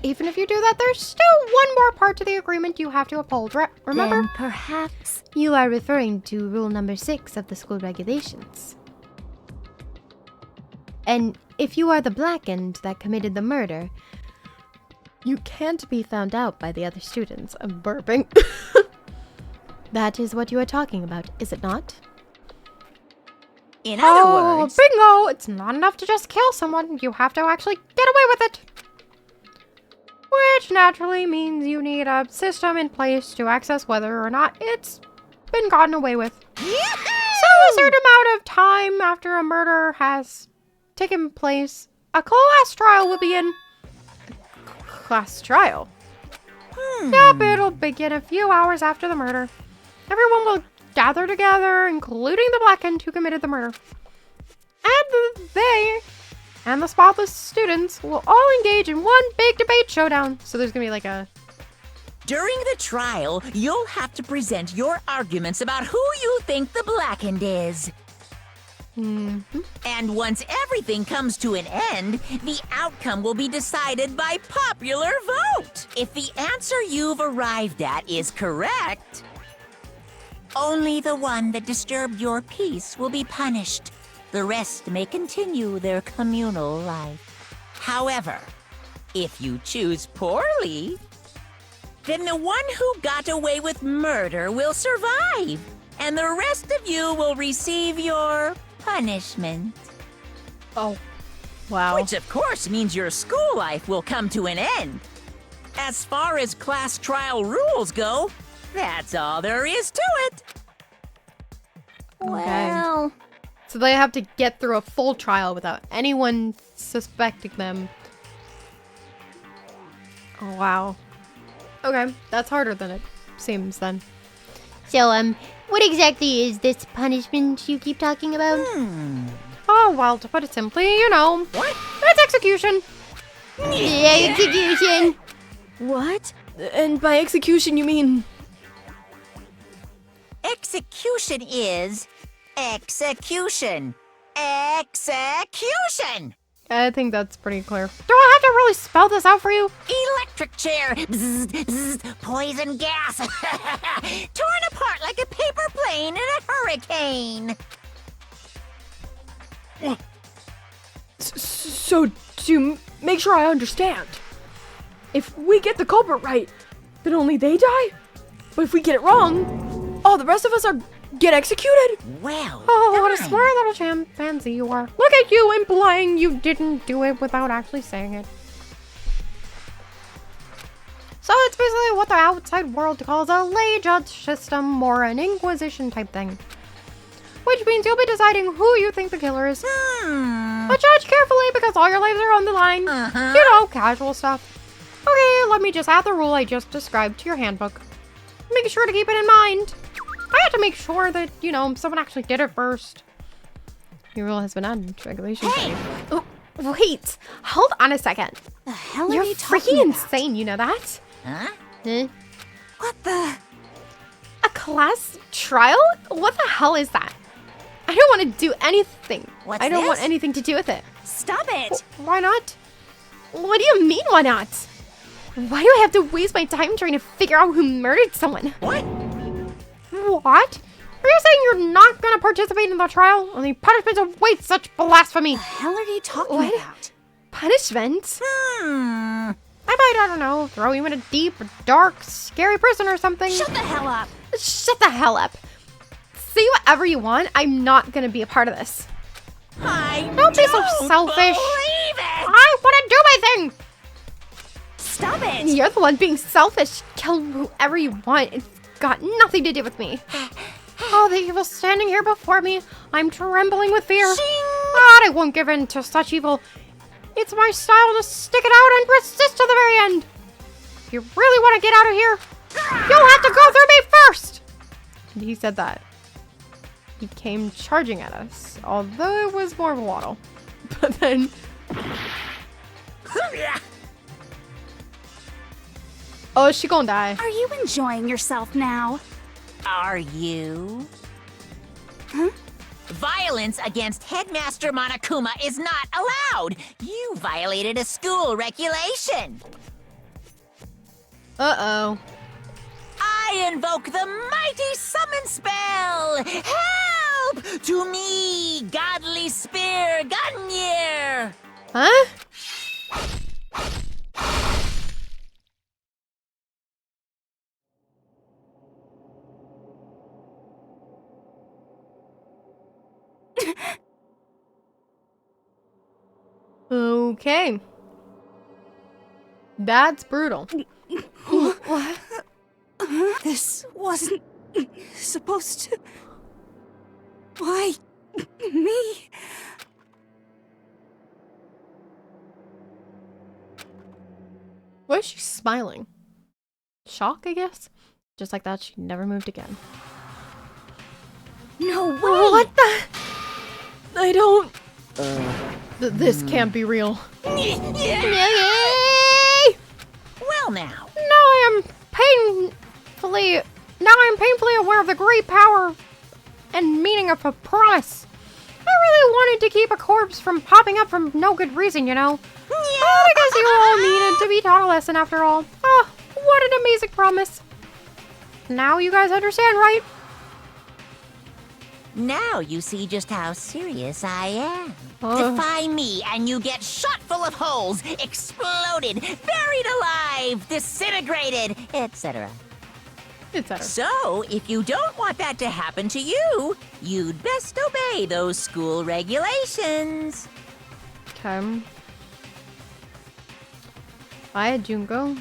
Speaker 1: even if you do that, there's still one more part to the agreement you have to uphold. Remember?
Speaker 2: Then perhaps you are referring to rule number 6 of the school regulations. And if you are the blackened that committed the murder, you can't be found out by the other students. I'm burping. That is what you are talking about, is it not?
Speaker 5: In other words,
Speaker 1: bingo! It's not enough to just kill someone. You have to actually get away with it. Which naturally means you need a system in place to access whether or not it's been gotten away with. So a certain amount of time after a murder has taken place, a class trial will begin. Class trial? Yep, it'll begin a few hours after the murder. Everyone will gather together, including the blackened who committed the murder. And they and the spotless students will all engage in one big debate showdown. So there's gonna be like a...
Speaker 5: during the trial, you'll have to present your arguments about who you think the blackened is. And once everything comes to an end, the outcome will be decided by popular vote. If the answer you've arrived at is correct, only the one that disturbed your peace will be punished. The rest may continue their communal life. However, if you choose poorly, then the one who got away with murder will survive, and the rest of you will receive your punishment.
Speaker 1: Oh, wow.
Speaker 5: Which, of course, means your school life will come to an end. As far as class trial rules go, that's all there is to it.
Speaker 4: well.
Speaker 1: So they have to get through a full trial without anyone suspecting them. Oh, wow. Okay, that's harder than it seems then.
Speaker 2: So, what exactly is this punishment you keep talking about?
Speaker 1: Oh, well, to put it simply, you know,
Speaker 5: What?
Speaker 1: it's execution.
Speaker 2: Yeah, execution!
Speaker 4: What?
Speaker 1: And by execution, you mean...
Speaker 5: Execution is execution. Execution!
Speaker 1: I think that's pretty clear. Do I have to really spell this out for you?
Speaker 5: Electric chair. Bzz, bzz, poison gas. Torn apart like a paper plane in a hurricane.
Speaker 1: So, to make sure I understand, if we get the culprit right, then only they die? But if we get it wrong, all the rest of us are get executed.
Speaker 5: Well,
Speaker 1: Oh, what a
Speaker 5: done.
Speaker 1: smart little chimpanzee you are. Look at you implying you didn't do it without actually saying it. So it's basically what the outside world calls a lay judge system or an inquisition type thing. Which means you'll be deciding who you think the killer is. But judge carefully because all your lives are on the line. You know, casual stuff. Okay, let me just add the rule I just described to your handbook. Make sure to keep it in mind. I have to make sure that, you know, someone actually did it first. Your rule has been added to regulations. Oh, wait, hold on a second.
Speaker 4: The hell
Speaker 1: You're
Speaker 4: are you talking
Speaker 1: freaking
Speaker 4: about?
Speaker 1: insane, you know that?
Speaker 5: Huh?
Speaker 1: Eh?
Speaker 4: What the?
Speaker 1: A class trial? What the hell is that? I don't want to do anything.
Speaker 5: What's
Speaker 1: I don't want
Speaker 5: this?
Speaker 1: anything to do with it.
Speaker 4: Stop it!
Speaker 1: Why not? What do you mean, why not? Why do I have to waste my time trying to figure out who murdered someone?
Speaker 5: What?
Speaker 1: What? Are you saying you're not gonna participate in the trial? Only punishment awaits such blasphemy.
Speaker 4: The hell are you talking
Speaker 1: What?
Speaker 4: about?
Speaker 1: Punishment?
Speaker 5: Hmm.
Speaker 1: I might, I don't know, throw you in a deep, dark, scary prison or something.
Speaker 4: Shut the hell up!
Speaker 1: Shut the hell up. Say whatever you want, I'm not gonna be a part of this.
Speaker 5: I
Speaker 1: Don't be so selfish.
Speaker 5: believe it.
Speaker 1: I wanna do my thing!
Speaker 4: Stop it!
Speaker 1: You're the one being selfish. Kill whoever you want. It's got nothing to do with me. Oh, the evil standing here before me. I'm trembling with fear. But I won't give in to such evil. It's my style to stick it out and persist to the very end. If you really want to get out of here, you'll have to go through me first. And he said that. He came charging at us, although it was more of a waddle. But then... Oh, she gonna die.
Speaker 4: Are you enjoying yourself now?
Speaker 5: Are you?
Speaker 4: Huh?
Speaker 5: Violence against Headmaster Monokuma is not allowed. You violated a school regulation.
Speaker 1: Uh-oh.
Speaker 5: I invoke the mighty summon spell. Help to me, godly spear Gunyear.
Speaker 1: Huh? Okay. That's brutal. What?
Speaker 4: This wasn't supposed to. Why me?
Speaker 1: Why is she smiling? Shock, I guess? Just like that, she never moved again.
Speaker 4: No way!
Speaker 1: What the? I don't... this can't be real.
Speaker 5: Well, now.
Speaker 1: Now I'm painfully aware of the great power and meaning of a promise. I really wanted to keep a corpse from popping up for no good reason, you know? But I guess you all needed to be taught a lesson after all. Oh, what an amazing promise. Now you guys understand, right?
Speaker 5: Now you see just how serious I am.
Speaker 1: Uh.
Speaker 5: Defy me and you get shot full of holes, exploded, buried alive, disintegrated, etc.
Speaker 1: Etc.
Speaker 5: So, if you don't want that to happen to you, you'd best obey those school regulations.
Speaker 1: Okay. Bye, Junko.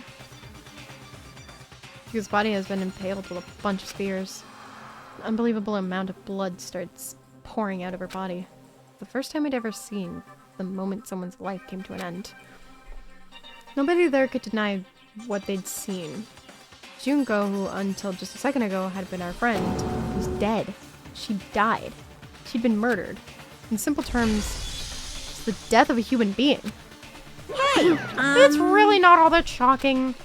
Speaker 1: His body has been impaled with a bunch of spears. An unbelievable amount of blood starts pouring out of her body. The first time I'd ever seen the moment someone's life came to an end. Nobody there could deny what they'd seen. Junko, who until just a second ago had been our friend, was dead. She died. She'd been murdered. In simple terms, it's the death of a human being.
Speaker 5: Hey,
Speaker 1: It's really not all that shocking.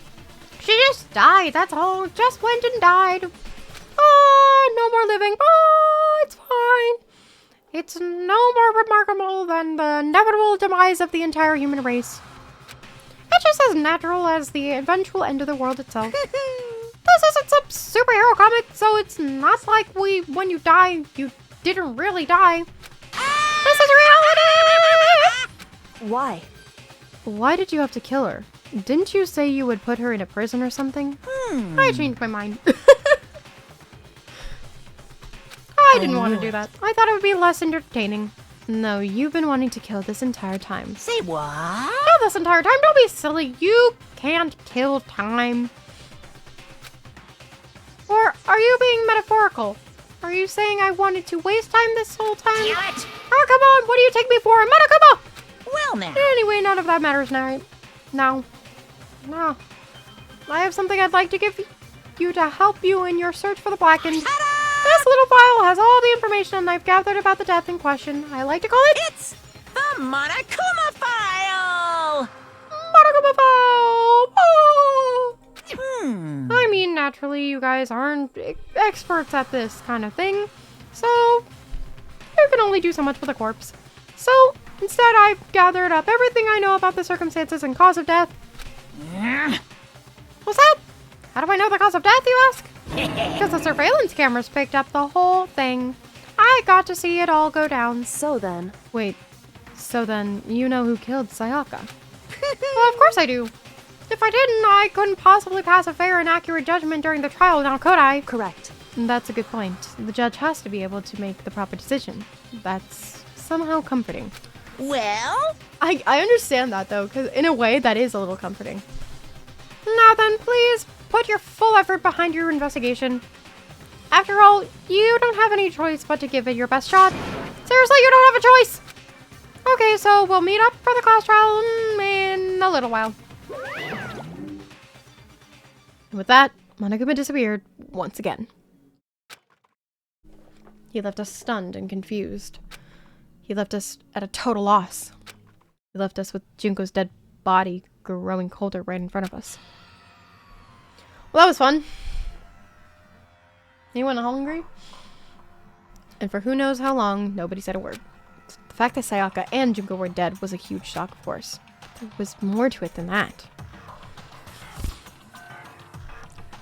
Speaker 1: She just died, that's all. Just went and died. Oh, no more living. Oh, it's fine. It's no more remarkable than the inevitable demise of the entire human race. It's just as natural as the eventual end of the world itself. This isn't some superhero comic, so it's not like when you die, you didn't really die. This is reality!
Speaker 7: Why?
Speaker 1: Why did you have to kill her? Didn't you say you would put her in a prison or something? I changed my mind. didn't want to do that. I thought it would be less entertaining. No, you've been wanting to kill this entire time.
Speaker 5: Say what?
Speaker 1: Kill this entire time? Don't be silly. You can't kill time. Or are you being metaphorical? Are you saying I wanted to waste time this whole time?
Speaker 5: Damn it!
Speaker 1: Oh, come on. What do you take me for? Monokuma!
Speaker 5: Well now.
Speaker 1: Anyway, none of that matters now. No. I have something I'd like to give you to help you in your search for the Blackened. This little file has all the information I've gathered about the death in question. I like to call it...
Speaker 5: It's the Monokuma file!
Speaker 1: Monokuma file! Oh!
Speaker 5: Hmm.
Speaker 1: I mean, naturally, you guys aren't experts at this kind of thing, so you can only do so much with a corpse. So, instead, I've gathered up everything I know about the circumstances and cause of death. What's that? How do I know the cause of death, you ask? Because the surveillance cameras picked up the whole thing. I got to see it all go down.
Speaker 7: So then,
Speaker 1: Wait, so then you know who killed Sayaka? Well, of course I do. If I didn't, I couldn't possibly pass a fair and accurate judgment during the trial, now could I?
Speaker 7: correct.
Speaker 1: That's a good point. The judge has to be able to make the proper decision. That's somehow comforting.
Speaker 5: Well,
Speaker 1: I understand that, though, because in a way, that is a little comforting. Now then, please put your full effort behind your investigation. After all, you don't have any choice but to give it your best shot. Seriously, you don't have a choice! Okay, so we'll meet up for the class trial in a little while. And with that, Monokuma disappeared once again. He left us stunned and confused. He left us at a total loss. He left us with Junko's dead body growing colder right in front of us. Well, that was fun. Anyone hungry? And for who knows how long, nobody said a word. The fact that Sayaka and Junko were dead was a huge shock, of course. There was more to it than that.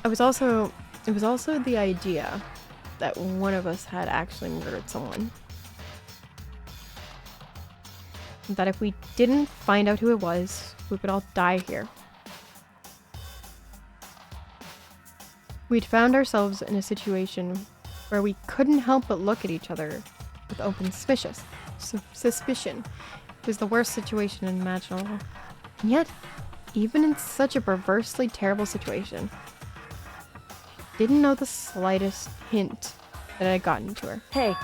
Speaker 1: It was also the idea that one of us had actually murdered someone. That if we didn't find out who it was, we would all die here. We'd found ourselves in a situation where we couldn't help but look at each other with open suspicion. It was the worst situation imaginable. And yet, even in such a perversely terrible situation, she didn't know the slightest hint that I had gotten to her.
Speaker 7: Hey,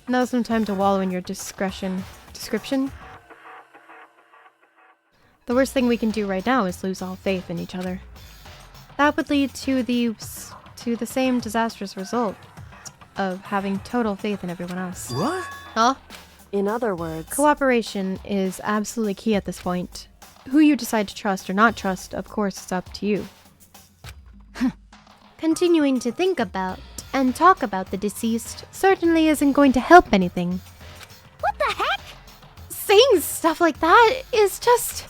Speaker 1: Now's no time to wallow in your description. The worst thing we can do right now is lose all faith in each other. That would lead to the same disastrous result of having total faith in everyone else.
Speaker 3: What?
Speaker 1: Huh?
Speaker 7: in other words...
Speaker 1: Cooperation is absolutely key at this point. Who you decide to trust or not trust, of course, is up to you.
Speaker 2: Continuing to think about and talk about the deceased certainly isn't going to help anything.
Speaker 4: What the heck?
Speaker 2: Saying stuff like that is just...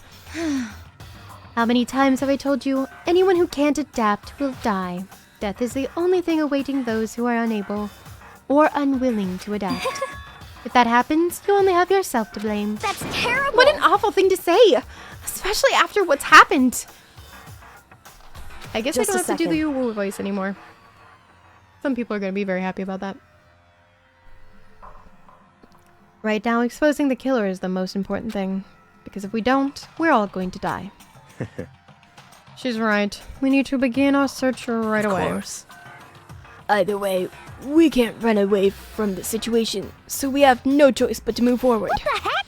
Speaker 2: How many times have I told you, anyone who can't adapt will die. Death is the only thing awaiting those who are unable or unwilling to adapt. If that happens, you only have yourself to blame.
Speaker 4: That's terrible!
Speaker 2: What an awful thing to say! Especially after what's happened.
Speaker 1: I guess
Speaker 7: Just
Speaker 1: I don't
Speaker 7: a
Speaker 1: have to do the
Speaker 7: second.
Speaker 1: Uwu voice anymore. Some people are going to be very happy about that. Right now, exposing the killer is the most important thing. Because if we don't, we're all going to die. She's right. We need to begin our search right away.
Speaker 9: Of course. Either way, we can't run away from the situation, so we have no choice but to move forward.
Speaker 4: What the heck?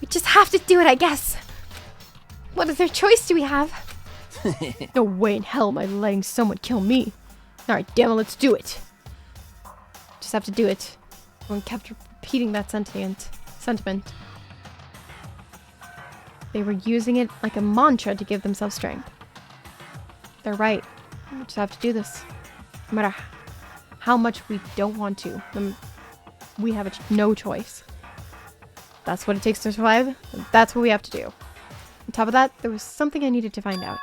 Speaker 2: We just have to do it, I guess. What other choice do we have?
Speaker 1: No way in hell am I letting someone kill me. Alright, damn it, let's do it. Just have to do it. Everyone kept repeating that sentiment. They were using it like a mantra to give themselves strength. They're right. We just have to do this. No matter how much we don't want to. We have no choice. That's what it takes to survive. And that's what we have to do. On top of that, there was something I needed to find out.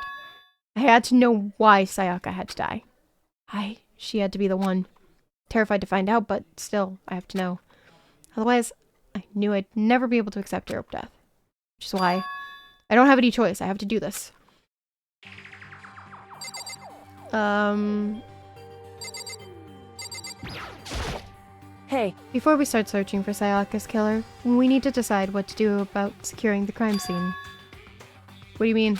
Speaker 1: I had to know why Sayaka had to die. She had to be the one. Terrified to find out, but still, I have to know. Otherwise, I knew I'd never be able to accept her death. Which is why I don't have any choice. I have to do this.
Speaker 7: Hey,
Speaker 1: Before we start searching for Sayaka's killer, we need to decide what to do about securing the crime scene. What do you mean?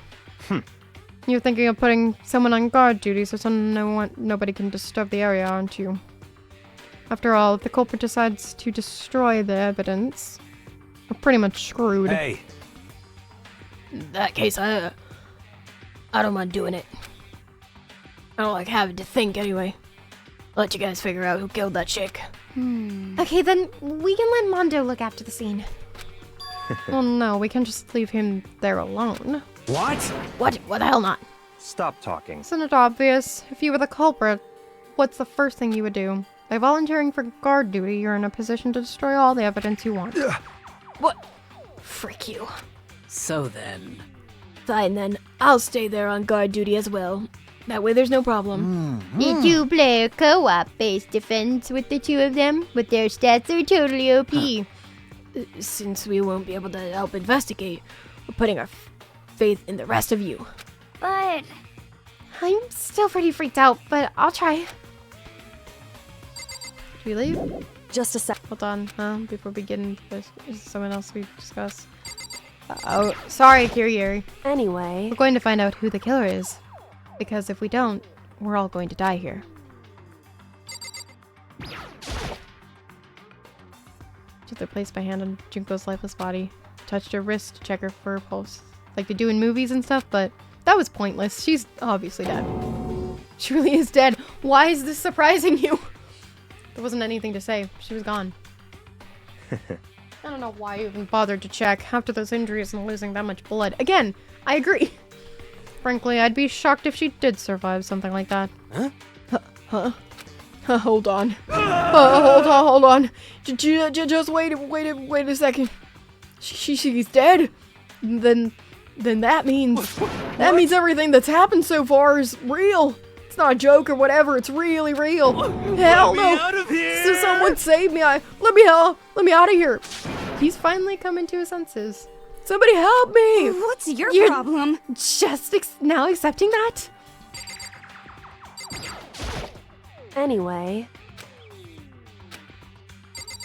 Speaker 1: You're thinking of putting someone on guard duty so nobody can disturb the area, aren't you? After all, if the culprit decides to destroy the evidence, we're pretty much screwed.
Speaker 3: Hey,
Speaker 9: In that case, I don't mind doing it. I don't like having to think anyway. I'll let you guys figure out who killed that chick.
Speaker 2: Okay, then we can let Mondo look after the scene.
Speaker 1: Well, no, we can't just leave him there alone.
Speaker 3: what?
Speaker 9: What the hell not?
Speaker 8: Stop talking.
Speaker 1: Isn't it obvious? If you were the culprit, what's the first thing you would do? By volunteering for guard duty, you're in a position to destroy all the evidence you want.
Speaker 9: What? Frick you.
Speaker 10: So then...
Speaker 9: Fine then, I'll stay there on guard duty as well. That way there's no problem.
Speaker 2: You do play a co-op based defense with the two of them, but their stats are totally OP.
Speaker 9: Since we won't be able to help investigate, we're putting our faith in the rest of you.
Speaker 2: But I'm still pretty freaked out, but I'll try.
Speaker 1: Should we leave?
Speaker 7: just a sec.
Speaker 1: Hold on, before we get into this, is someone else we discuss? Oh, sorry, Kiriyuri.
Speaker 7: Anyway,
Speaker 1: We're going to find out who the killer is. Because if we don't, we're all going to die here. They placed my hand on Junko's lifeless body. Touched her wrist to check her for a pulse. Like they do in movies and stuff, but that was pointless. She's obviously dead. She really is dead. Why is this surprising you? There wasn't anything to say. She was gone. I don't know why you even bothered to check after those injuries and losing that much blood. Again, I agree. Frankly, I'd be shocked if she did survive something like that. Huh? Hold on. Hold on. Just wait a second. She's dead. Then that means everything that's happened so far is real. It's not a joke or whatever. It's really real. Hell no!
Speaker 3: Out of here!
Speaker 1: So someone save me! Let me out of here! He's finally coming to his senses. Somebody help me!
Speaker 4: What's your
Speaker 1: You're-
Speaker 4: problem?
Speaker 1: Just now accepting that?
Speaker 7: anyway,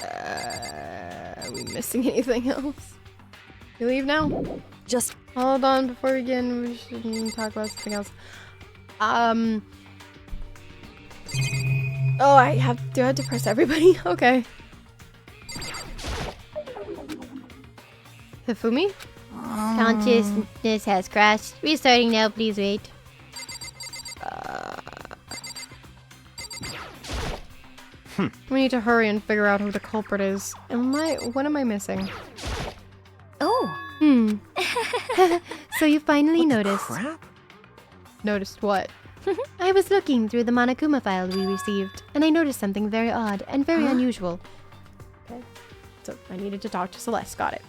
Speaker 1: Are we missing anything else? You leave now?
Speaker 7: just
Speaker 1: Hold on, before we begin, we should talk about something else. Oh, do I have to press everybody? Okay. Hifumi?
Speaker 2: Consciousness has crashed. Restarting now, please wait.
Speaker 1: We need to hurry and figure out who the culprit is. What am I missing?
Speaker 2: Oh.
Speaker 1: So you finally noticed.
Speaker 8: Crap.
Speaker 1: Noticed what?
Speaker 2: I was looking through the Monokuma file we received, and I noticed something very odd and very unusual.
Speaker 1: So I needed to talk to Celeste. Got it.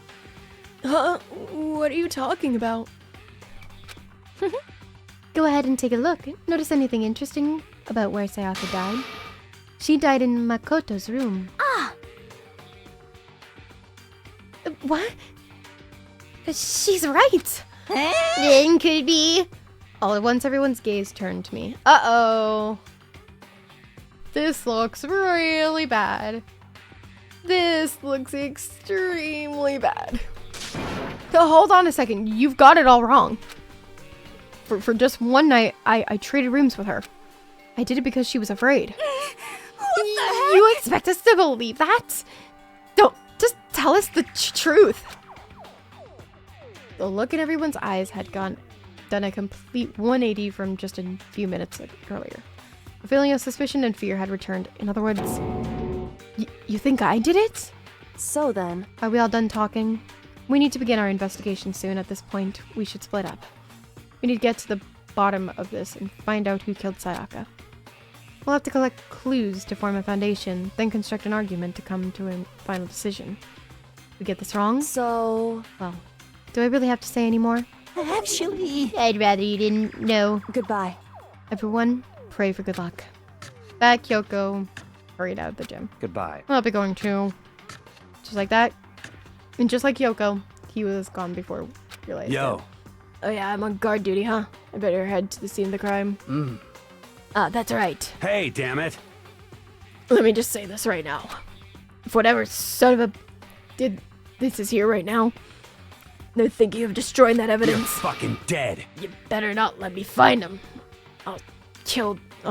Speaker 9: Huh? What are you talking about?
Speaker 2: Go ahead and take a look. Notice anything interesting about where Sayaka died? She died in Makoto's room.
Speaker 1: What? She's right.
Speaker 2: Then could it be?
Speaker 1: All at once, everyone's gaze turned to me. Uh-oh. This looks really bad. This looks extremely bad. So hold on a second. You've got it all wrong. For just one night, I traded rooms with her. I did it because she was afraid. You expect us to believe that? Don't. Just tell us the truth. The look in everyone's eyes had done a complete 180 from just a few minutes earlier. A feeling of suspicion and fear had returned. In other words, you think I did it?
Speaker 7: so then.
Speaker 1: Are we all done talking? We need to begin our investigation soon. At this point, we should split up. We need to get to the bottom of this and find out who killed Sayaka. We'll have to collect clues to form a foundation, then construct an argument to come to a final decision. We get this wrong?
Speaker 7: So,
Speaker 1: Well, do I really have to say any more?
Speaker 2: Actually, I'd rather you didn't know.
Speaker 7: goodbye.
Speaker 1: Everyone, pray for good luck. Back, Yoko hurried out of the gym.
Speaker 8: Goodbye.
Speaker 1: I'll be going too. Just like that. And just like Yoko, he was gone before we realized
Speaker 3: Yo,
Speaker 1: it.
Speaker 9: Oh yeah, I'm on guard duty, huh? I better head to the scene of the crime. That's right.
Speaker 3: hey, damn it.
Speaker 9: Let me just say this right now. If whatever son of a did this is here right now, they're thinking of destroying that
Speaker 3: You're
Speaker 9: evidence.
Speaker 3: fucking dead.
Speaker 9: You better not let me find them. I'll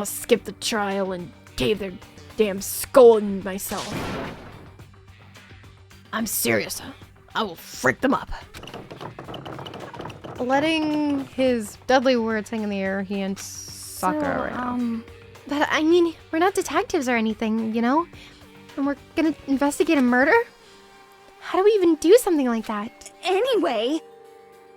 Speaker 9: skip the trial and cave their damn skull in myself. I'm serious. I will frick them up.
Speaker 1: Letting his deadly words hang in the air, he and Sakura right now.
Speaker 2: But I mean, we're not detectives or anything, you know? And we're gonna investigate a murder? How do we even do something like that?
Speaker 4: Anyway,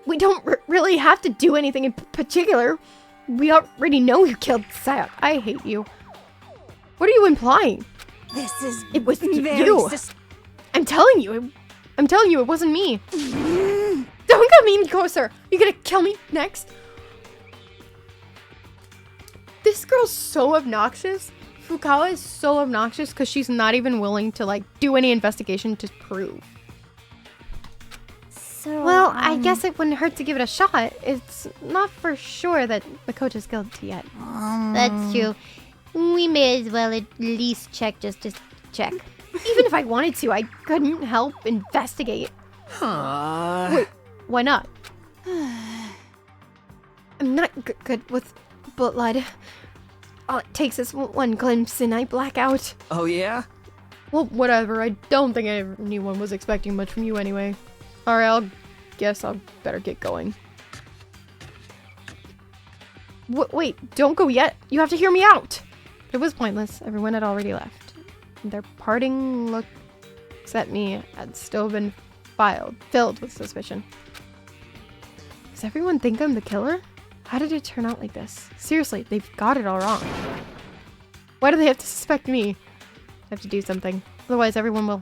Speaker 2: We don't really have to do anything in particular. We already know who killed Sayaka.
Speaker 1: I hate you. What are you implying?
Speaker 4: this is
Speaker 2: It was
Speaker 4: very
Speaker 2: you. I'm telling you. It wasn't me. Don't come any closer. You're gonna kill me next?
Speaker 1: This girl's so obnoxious. Fukawa is so obnoxious because she's not even willing to like do any investigation to prove.
Speaker 4: So,
Speaker 2: Well, I guess it wouldn't hurt to give it a shot. It's not for sure that Makoto's guilty yet. That's true. We may as well at least check just to check. Even if I wanted to, I couldn't help investigate.
Speaker 1: Wait, why not?
Speaker 2: I'm not good with blood. All it takes is one glimpse and I black out.
Speaker 10: Oh yeah?
Speaker 1: Well, whatever. I don't think anyone was expecting much from you anyway. Alright, guess I'll better get going. Wait, don't go yet. You have to hear me out. It was pointless. Everyone had already left. Their parting looks at me had still been filled with suspicion. Does everyone think I'm the killer? How did it turn out like this? Seriously, they've got it all wrong. Why do they have to suspect me? I have to do something. Otherwise, everyone will...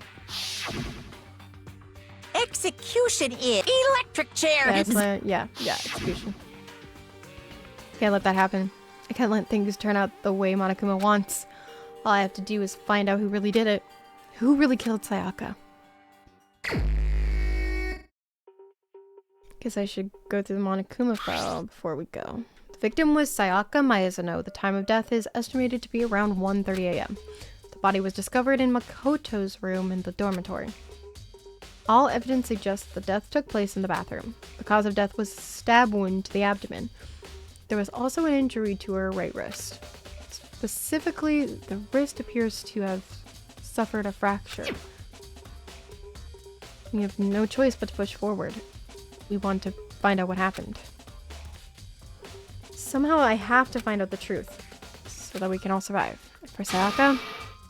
Speaker 5: Execution is electric chair.
Speaker 1: Yeah, execution. Can't let that happen. I can't let things turn out the way Monokuma wants. All I have to do is find out who really did it. Who really killed Sayaka? Guess I should go through the Monokuma file before we go. The victim was Sayaka Maizono. The time of death is estimated to be around 1:30 a.m. The body was discovered in Makoto's room in the dormitory. All evidence suggests the death took place in the bathroom. The cause of death was a stab wound to the abdomen. There was also an injury to her right wrist. Specifically, the wrist appears to have suffered a fracture. We have no choice but to push forward. We want to find out what happened. Somehow I have to find out the truth, so that we can all survive. For Sayaka,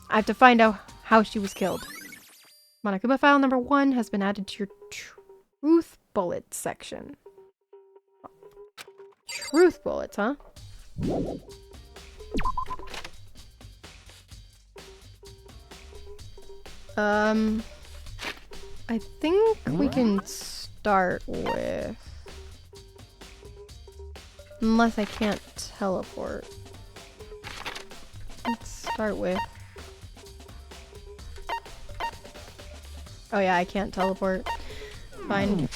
Speaker 1: I have to find out how she was killed. Monokuma file number 1 has been added to your truth bullets section. Truth bullets, huh? I think we can start with... Unless I can't teleport. Let's start with... Oh yeah, I can't teleport. Fine.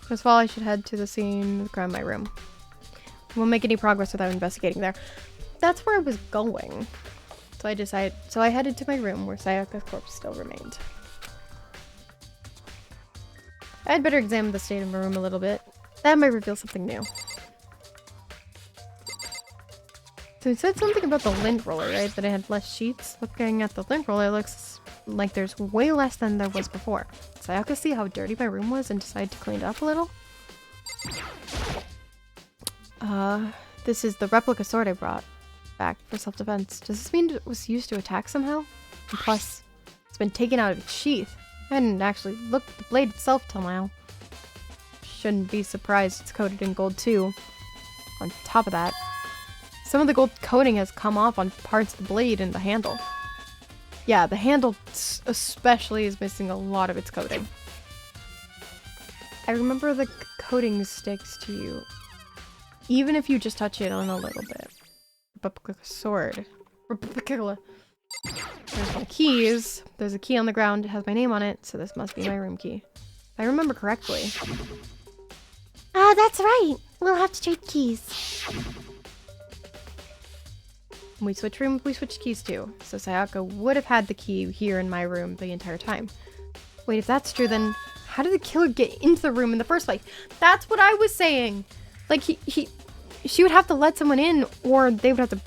Speaker 1: First of all, I should head to the scene around my room. I won't make any progress without investigating there. That's where I was going. So I headed to my room where Sayaka's corpse still remained. I'd better examine the state of my room a little bit. That might reveal something new. So it said something about the lint roller, right? That it had less sheets. Looking at the lint roller, it looks like there's way less than there was before. Sayaka see how dirty my room was and decide to clean it up a little? This is the replica sword I brought back for self-defense. Does this mean it was used to attack somehow? And plus, it's been taken out of its sheath. I hadn't actually looked at the blade itself till now. Shouldn't be surprised it's coated in gold too. On top of that, some of the gold coating has come off on parts of the blade and the handle. Yeah, the handle especially is missing a lot of its coating. I remember the coating sticks to you, even if you just touch it on a little bit. Replica sword. Replica. There's my keys. There's a key on the ground. It has my name on it, so this must be my room key. If I remember correctly.
Speaker 2: That's right. We'll have to trade keys.
Speaker 1: When we switch rooms, we switch keys too. So Sayaka would have had the key here in my room the entire time. Wait, if that's true, then how did the killer get into the room in the first place? That's what I was saying. Like, she would have to let someone in, or they would have to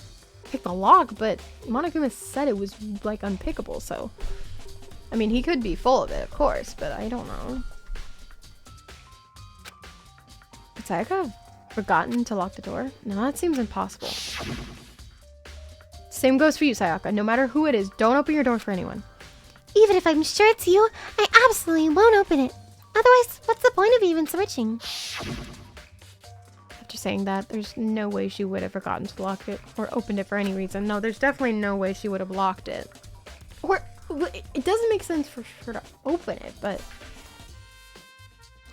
Speaker 1: pick the lock, but Monokuma said it was, like, unpickable, so... I mean, he could be full of it, of course, but I don't know. Would Sayaka have forgotten to lock the door? No, that seems impossible. Same goes for you, Sayaka. No matter who it is, don't open your door for anyone.
Speaker 2: Even if I'm sure it's you, I absolutely won't open it. Otherwise, what's the point of even switching?
Speaker 1: After saying that, there's no way she would have forgotten to lock it or opened it for any reason. No, there's definitely no way she would have locked it. Or, it doesn't make sense for her to open it, but...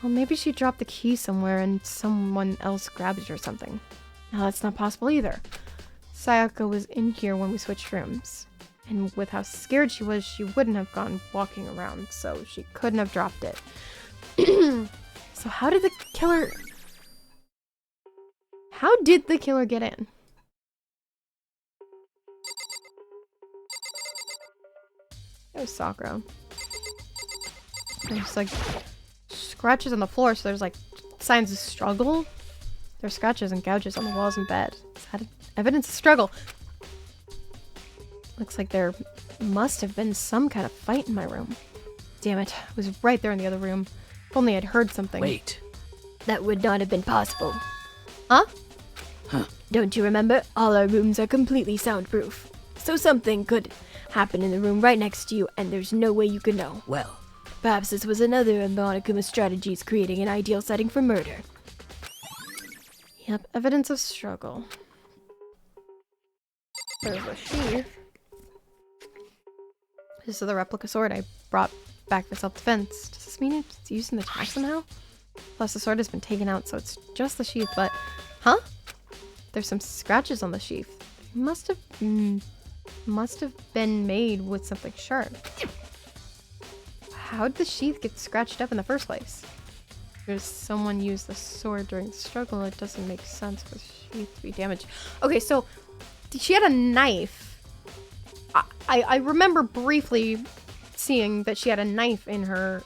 Speaker 1: Well, maybe she dropped the key somewhere and someone else grabbed it or something. No, that's not possible either. Sayaka was in here when we switched rooms. And with how scared she was, she wouldn't have gone walking around, so she couldn't have dropped it. So how did the killer... How did the killer get in? It was Sakura. There's like scratches on the floor, so there's like signs of struggle. There's scratches and gouges on the walls and bed. Is that evidence of struggle? Looks like there must have been some kind of fight in my room. Damn it, I was right there in the other room. If only I'd heard something.
Speaker 10: Wait.
Speaker 9: That would not have been possible.
Speaker 1: Huh?
Speaker 9: Don't you remember? All our rooms are completely soundproof. So something could happen in the room right next to you, and there's no way you could know.
Speaker 10: Well,
Speaker 9: Perhaps this was another of Monokuma's strategies creating an ideal setting for murder.
Speaker 1: Yep, evidence of struggle. There's a sheath. This is the replica sword I brought back for self-defense. Does this mean it's used in the attack somehow? Plus the sword has been taken out, so it's just the sheath, but... Huh? There's some scratches on the sheath. Must have been made with something sharp. How did the sheath get scratched up in the first place? If someone used the sword during the struggle, it doesn't make sense for the sheath to be damaged. Okay, so she had a knife. I remember briefly seeing that she had a knife in her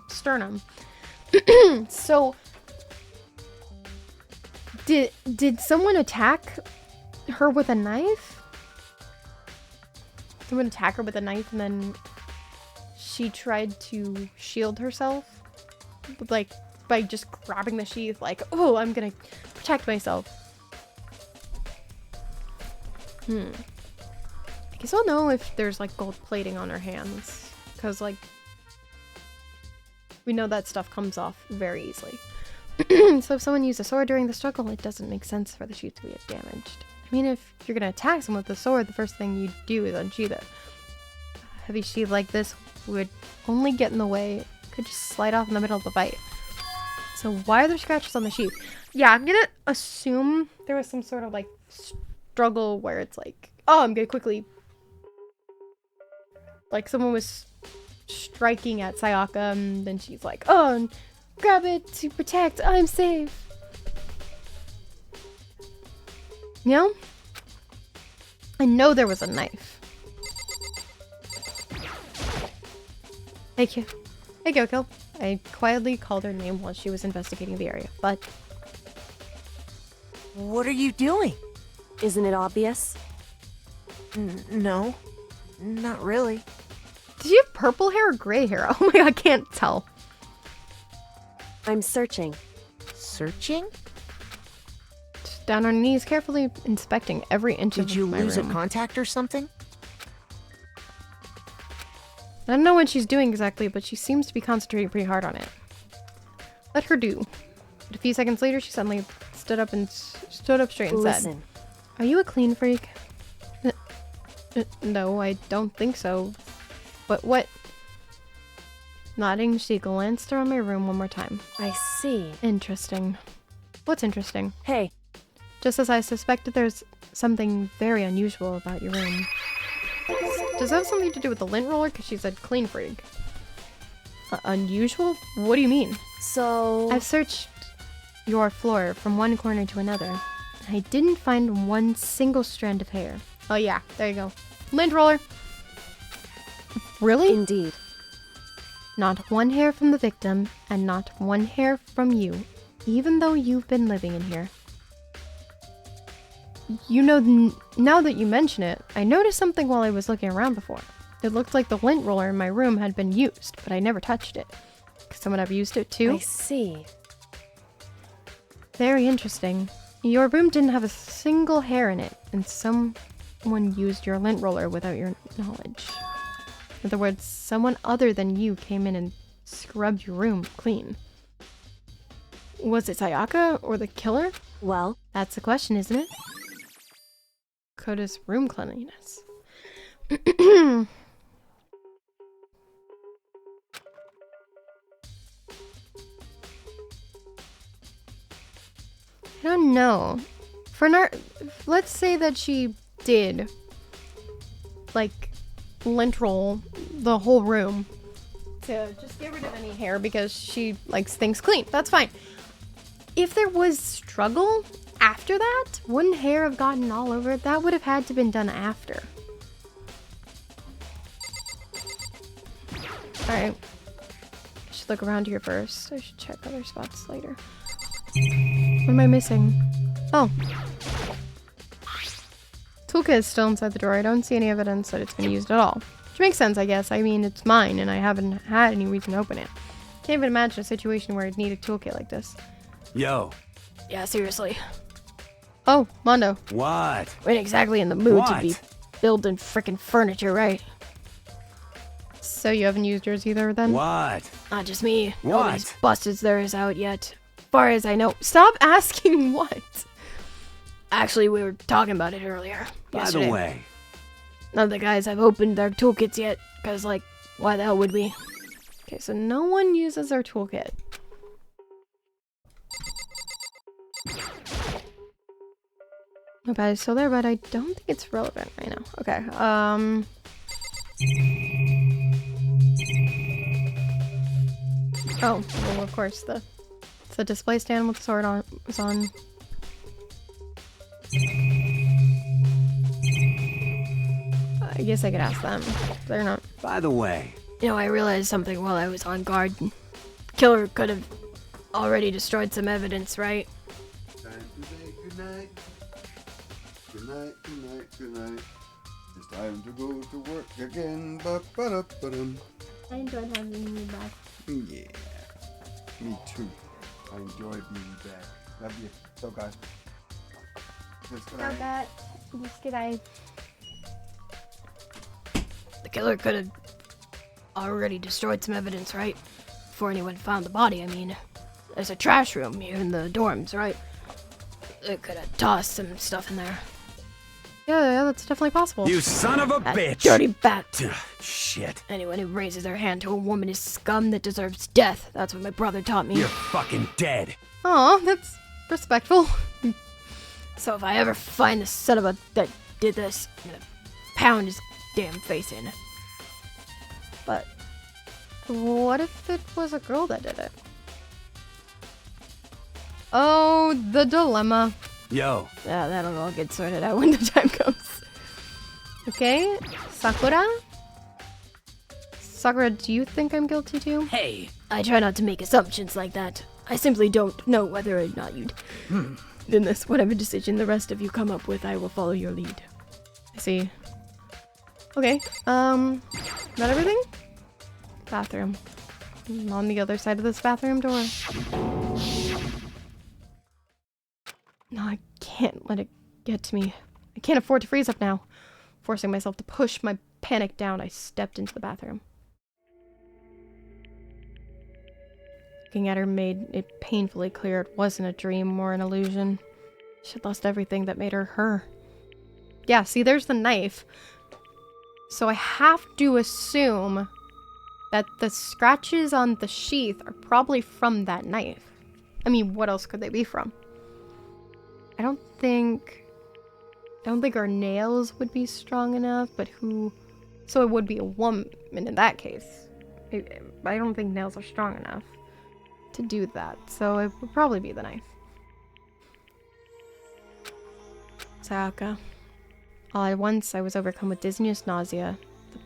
Speaker 1: sternum. So did someone attack her with a knife? Someone attack her with a knife and then she tried to shield herself, like by just grabbing the sheath, like, oh, I'm gonna protect myself. I guess I'll know if there's like gold plating on her hands, because like we know that stuff comes off very easily. So if someone used a sword during the struggle, it doesn't make sense for the sheath to be damaged. I mean, if you're gonna attack someone with the sword, the first thing you do is unsheath it. A heavy sheath like this would only get in the way. It could just slide off in the middle of the fight. So why are there scratches on the sheath? Yeah, I'm gonna assume there was some sort of like struggle where it's like, oh, I'm gonna quickly, like someone was striking at Sayaka and then she's like, oh, grab it to protect, I'm safe. You know? I know there was a knife. Thank you. Hey, Gyokil. I quietly called her name while she was investigating the area, but...
Speaker 5: What are you doing?
Speaker 7: Isn't it obvious?
Speaker 5: No, not really.
Speaker 1: Did you have purple hair or gray hair? Oh my god, I can't tell.
Speaker 7: I'm searching.
Speaker 5: Searching?
Speaker 1: Down on her knees, carefully inspecting every inch of my room.
Speaker 5: Did you lose a contact or something?
Speaker 1: I don't know what she's doing exactly, but she seems to be concentrating pretty hard on it. Let her do. But a few seconds later, she suddenly stood up straight and said,
Speaker 7: Listen.
Speaker 1: "Are you a clean freak?" No, I don't think so. But what? Nodding, she glanced around my room one more time.
Speaker 7: I see.
Speaker 1: Interesting. What's interesting?
Speaker 7: Hey.
Speaker 1: Just as I suspected, there's something very unusual about your room. Does that have something to do with the lint roller? Because she said clean freak. Unusual? What do you mean?
Speaker 7: So...
Speaker 1: I've searched your floor from one corner to another. I didn't find one single strand of hair. Oh yeah, there you go. Lint roller. Really?
Speaker 7: Indeed.
Speaker 1: Not one hair from the victim, and not one hair from you, even though you've been living in here. You know, now that you mention it, I noticed something while I was looking around before. It looked like the lint roller in my room had been used, but I never touched it. Could someone have used it too?
Speaker 7: I see.
Speaker 1: Very interesting. Your room didn't have a single hair in it, and someone used your lint roller without your knowledge. In other words, someone other than you came in and scrubbed your room clean. Was it Sayaka or the killer?
Speaker 7: Well,
Speaker 1: That's the question, isn't it? Koda's room cleanliness. I don't know. Let's say that she did, like, lint roll the whole room to just get rid of any hair because she likes things clean. That's fine. If there was struggle after that, wouldn't hair have gotten all over it? That would have had to been done after. Alright. I should look around here first. I should check other spots later. What am I missing? Oh. Toolkit is still inside the drawer. I don't see any evidence that it's been used at all. Which makes sense, I guess. I mean, it's mine, and I haven't had any reason to open it. Can't even imagine a situation where I'd need a toolkit like this.
Speaker 3: Yo.
Speaker 9: Yeah, seriously.
Speaker 1: Oh, Mondo.
Speaker 3: What?
Speaker 9: We ain't exactly in the mood to
Speaker 3: What?
Speaker 9: be building frickin' furniture, right?
Speaker 1: So you haven't used yours either, then?
Speaker 3: What?
Speaker 9: Not just me.
Speaker 3: What?
Speaker 9: Nobody's busted theirs out yet. Far as I know.
Speaker 1: Stop asking what?
Speaker 9: Actually, we were talking about it earlier.
Speaker 3: By
Speaker 9: yesterday.
Speaker 3: the way.
Speaker 9: None of the guys have opened their toolkits yet, because, like, why the hell would we?
Speaker 1: Okay, so no one uses their toolkit. My bad is still there, but I don't think it's relevant right now. Okay, Oh, well, of course, it's the display stand with the sword on was on. I guess I could ask them. They're not.
Speaker 3: By the way.
Speaker 9: You know, I realized something while I was on guard. Killer could have already destroyed some evidence, right?
Speaker 11: Time to say goodnight. Goodnight, goodnight, goodnight. It's time to go to work again. Ba-ba-da-ba-dum.
Speaker 1: I enjoyed having you back.
Speaker 11: Yeah. Me too. I enjoyed being back. Love you. So, guys. Just goodnight.
Speaker 1: Good eye.
Speaker 9: The killer could have already destroyed some evidence, right? Before anyone found the body, I mean. There's a trash room here in the dorms, right? They could have tossed some stuff in there.
Speaker 1: Yeah, that's definitely possible.
Speaker 3: You son of a
Speaker 9: That
Speaker 3: bitch!
Speaker 9: dirty bat!
Speaker 3: Shit.
Speaker 9: Anyone who raises their hand to a woman is scum that deserves death. That's what my brother taught me.
Speaker 3: You're fucking dead.
Speaker 1: Aw, that's respectful.
Speaker 9: So if I ever find the son of a that did this, I'm gonna pound his damn face in.
Speaker 1: But what if it was a girl that did it? Oh, the dilemma.
Speaker 3: Yo.
Speaker 1: Yeah, that'll all get sorted out when the time comes. Okay, Sakura? Sakura, do you think I'm guilty too?
Speaker 9: Hey, I try not to make assumptions like that. I simply don't know whether or not you'd. In this, whatever decision the rest of you come up with, I will follow your lead.
Speaker 1: I see. Okay, got everything? Bathroom. I'm on the other side of this bathroom door. No, I can't let it get to me. I can't afford to freeze up now. Forcing myself to push my panic down, I stepped into the bathroom. Looking at her made it painfully clear it wasn't a dream or an illusion. She'd lost everything that made her her. Yeah, see, there's the knife. So I have to assume that the scratches on the sheath are probably from that knife. I mean, what else could they be from? I don't think her nails would be strong enough, but who... So it would be a woman in that case. I don't think nails are strong enough to do that, so it would probably be the knife. Sayaka. All at once, I was overcome with dizziness, nausea, the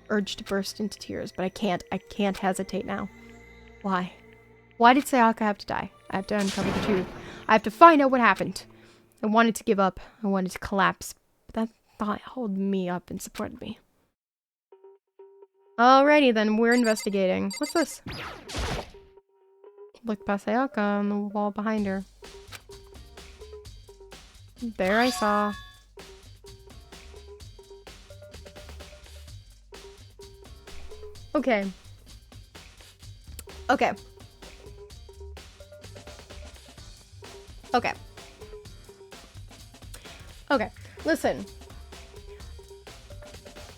Speaker 1: urge to burst into tears, but I can't hesitate now. Why? Why did Sayaka have to die? I have to uncover the truth. I have to find out what happened. I wanted to give up. I wanted to collapse, but that thought held me up and supported me. Alrighty then, we're investigating. What's this? Look past Sayaka on the wall behind her. There I saw. Okay. Okay. Okay. Okay. Listen.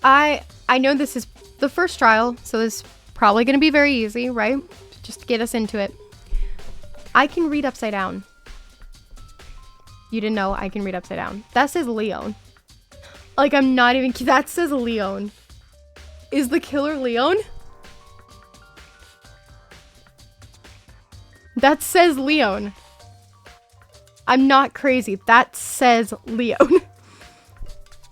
Speaker 1: I know this is the first trial, so this is probably going to be very easy, right? Just to get us into it. I can read upside down. You didn't know I can read upside down. That says Leon. Like, I'm not even... That says Leon. Is the killer Leon? That says Leon. I'm not crazy. That says Leon.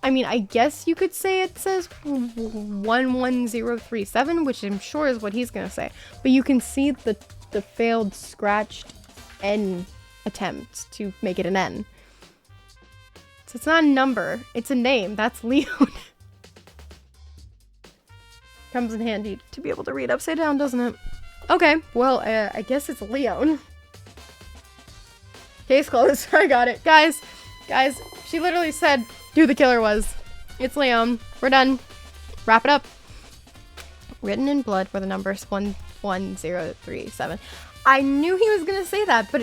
Speaker 1: I mean, I guess you could say it says 11037, which I'm sure is what he's gonna say. But you can see the failed scratched N attempt to make it an N. So it's not a number. It's a name. That's Leon. Comes in handy to be able to read upside down, doesn't it? Okay, well, I guess it's Leon. Case closed. I got it. Guys, she literally said who the killer was. It's Leon. We're done. Wrap it up. Written in blood were the numbers 11037. I knew he was gonna say that, but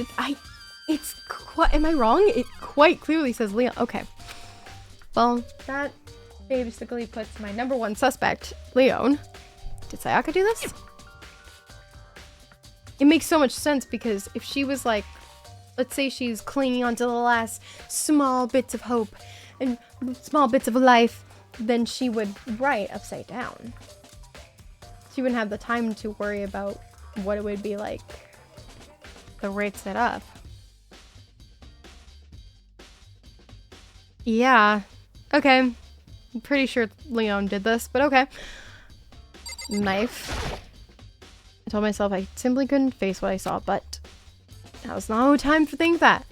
Speaker 1: am I wrong? It quite clearly says Leon. Okay. Well, that basically puts my number one suspect, Leon. Did Sayaka do this? It makes so much sense because if she was like, let's say she's clinging onto the last small bits of hope and small bits of life, then she would write upside down. She wouldn't have the time to worry about what it would be like the right set up. Yeah. Okay. I'm pretty sure Leon did this, but okay. Knife. I told myself I simply couldn't face what I saw, but that was no time to think that.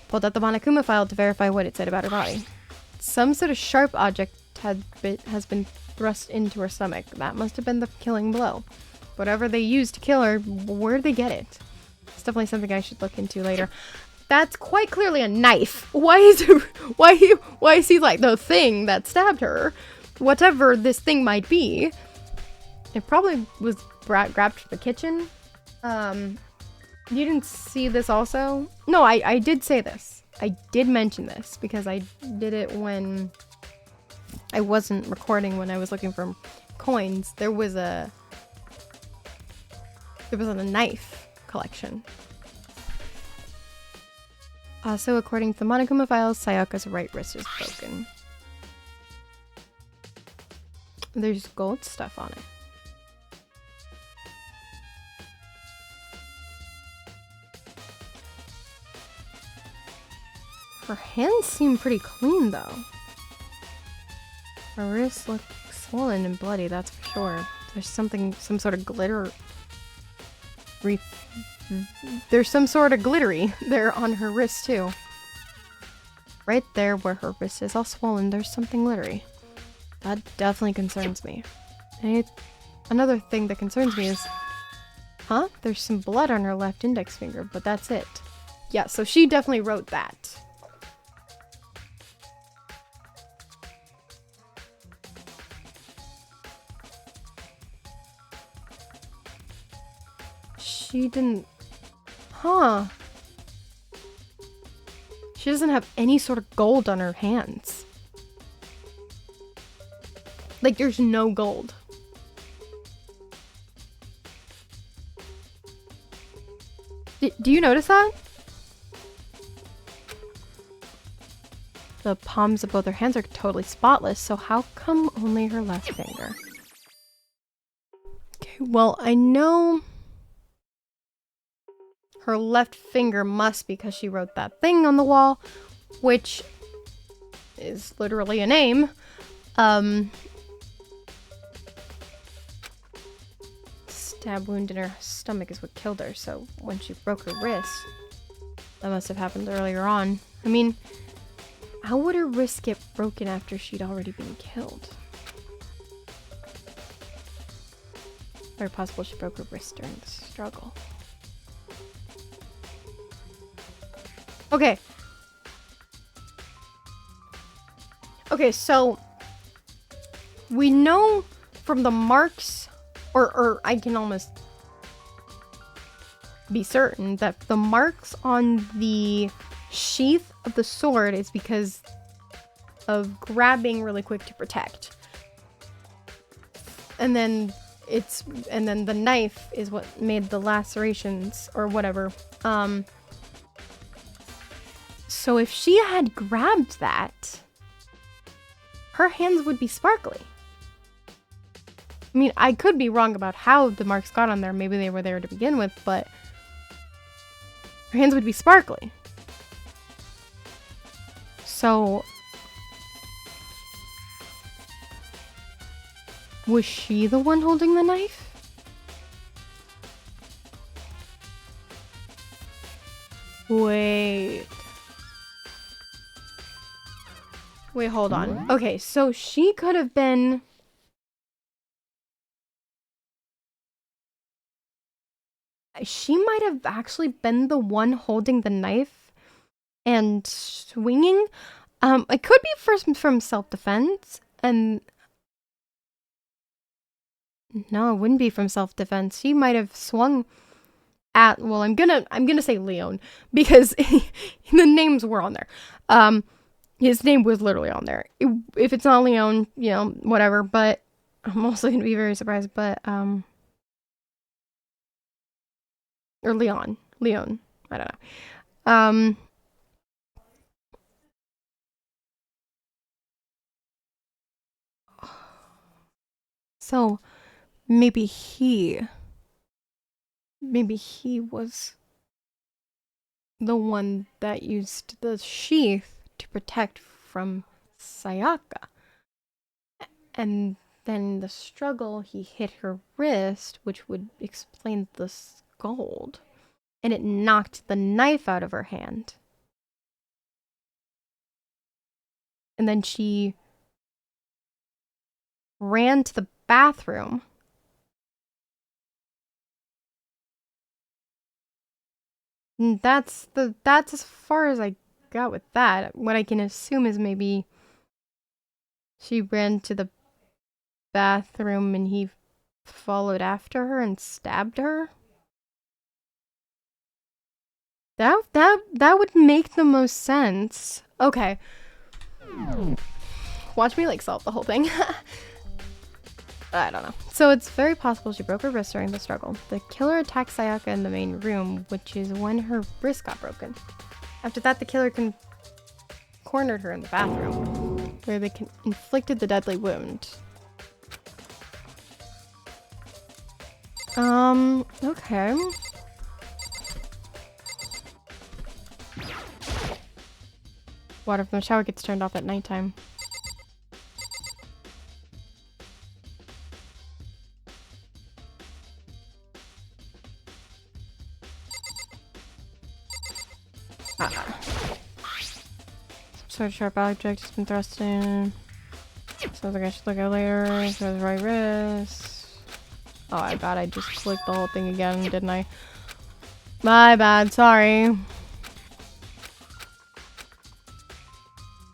Speaker 1: Pulled out the Monokuma file to verify what it said about her body. Some sort of sharp object has been thrust into her stomach. That must have been the killing blow. Whatever they used to kill her, where'd they get it? It's definitely something I should look into later. That's quite clearly a knife. Why is he like the thing that stabbed her? Whatever this thing might be. It probably was grabbed from the kitchen. You didn't see this also? No, I did say this. I did mention this because I did it when I wasn't recording, when I was looking for coins. There was a knife collection. So according to the Monokuma files, Sayaka's right wrist is broken. There's gold stuff on it. Her hands seem pretty clean, though. Her wrists look swollen and bloody, that's for sure. There's some sort of glitter. There's some sort of glittery there on her wrist, too. Right there where her wrist is all swollen, there's something glittery. That definitely concerns me. And another thing that concerns me is... Huh? There's some blood on her left index finger, but that's it. Yeah, so she definitely wrote that. She didn't... Huh. She doesn't have any sort of gold on her hands. Like, there's no gold. Do you notice that? The palms of both her hands are totally spotless, so how come only her left finger? Okay, well, I know... Her left finger must, because she wrote that thing on the wall, which is literally a name. Stab wound in her stomach is what killed her, so when she broke her wrist, that must have happened earlier on. I mean, how would her wrist get broken after she'd already been killed? Very possible she broke her wrist during the struggle. Okay. Okay, so we know from the marks, or I can almost be certain that the marks on the sheath of the sword is because of grabbing really quick to protect. And then the knife is what made the lacerations or whatever. So if she had grabbed that, her hands would be sparkly. I mean, I could be wrong about how the marks got on there. Maybe they were there to begin with, but her hands would be sparkly. So, was she the one holding the knife? Wait, hold on. Okay, so she could have been... She might have actually been the one holding the knife and swinging. It could be first from self-defense, and... No, it wouldn't be from self-defense. She might have swung at... Well, I'm gonna say Leon, because the names were on there. His name was literally on there. If it's not Leon, you know, whatever, but I'm also gonna be very surprised, but, or Leon, I don't know. So, maybe he was the one that used the sheath to protect from Sayaka. And then in the struggle, he hit her wrist, which would explain the scald. And it knocked the knife out of her hand. And then she ran to the bathroom. And that's as far as I got with that. What I can assume is maybe she ran to the bathroom and he followed after her and stabbed her. That would make the most sense. Okay. Watch me like solve the whole thing. I don't know. So it's very possible she broke her wrist during the struggle. The killer attacked Sayaka in the main room, which is when her wrist got broken. After that, the killer cornered her in the bathroom, where they inflicted the deadly wound. Okay. Water from the shower gets turned off at nighttime. Some sort of sharp object has been thrust in. Sounds like I should look at later. So the right wrist. Oh my god, I just clicked the whole thing again, didn't I? My bad, sorry.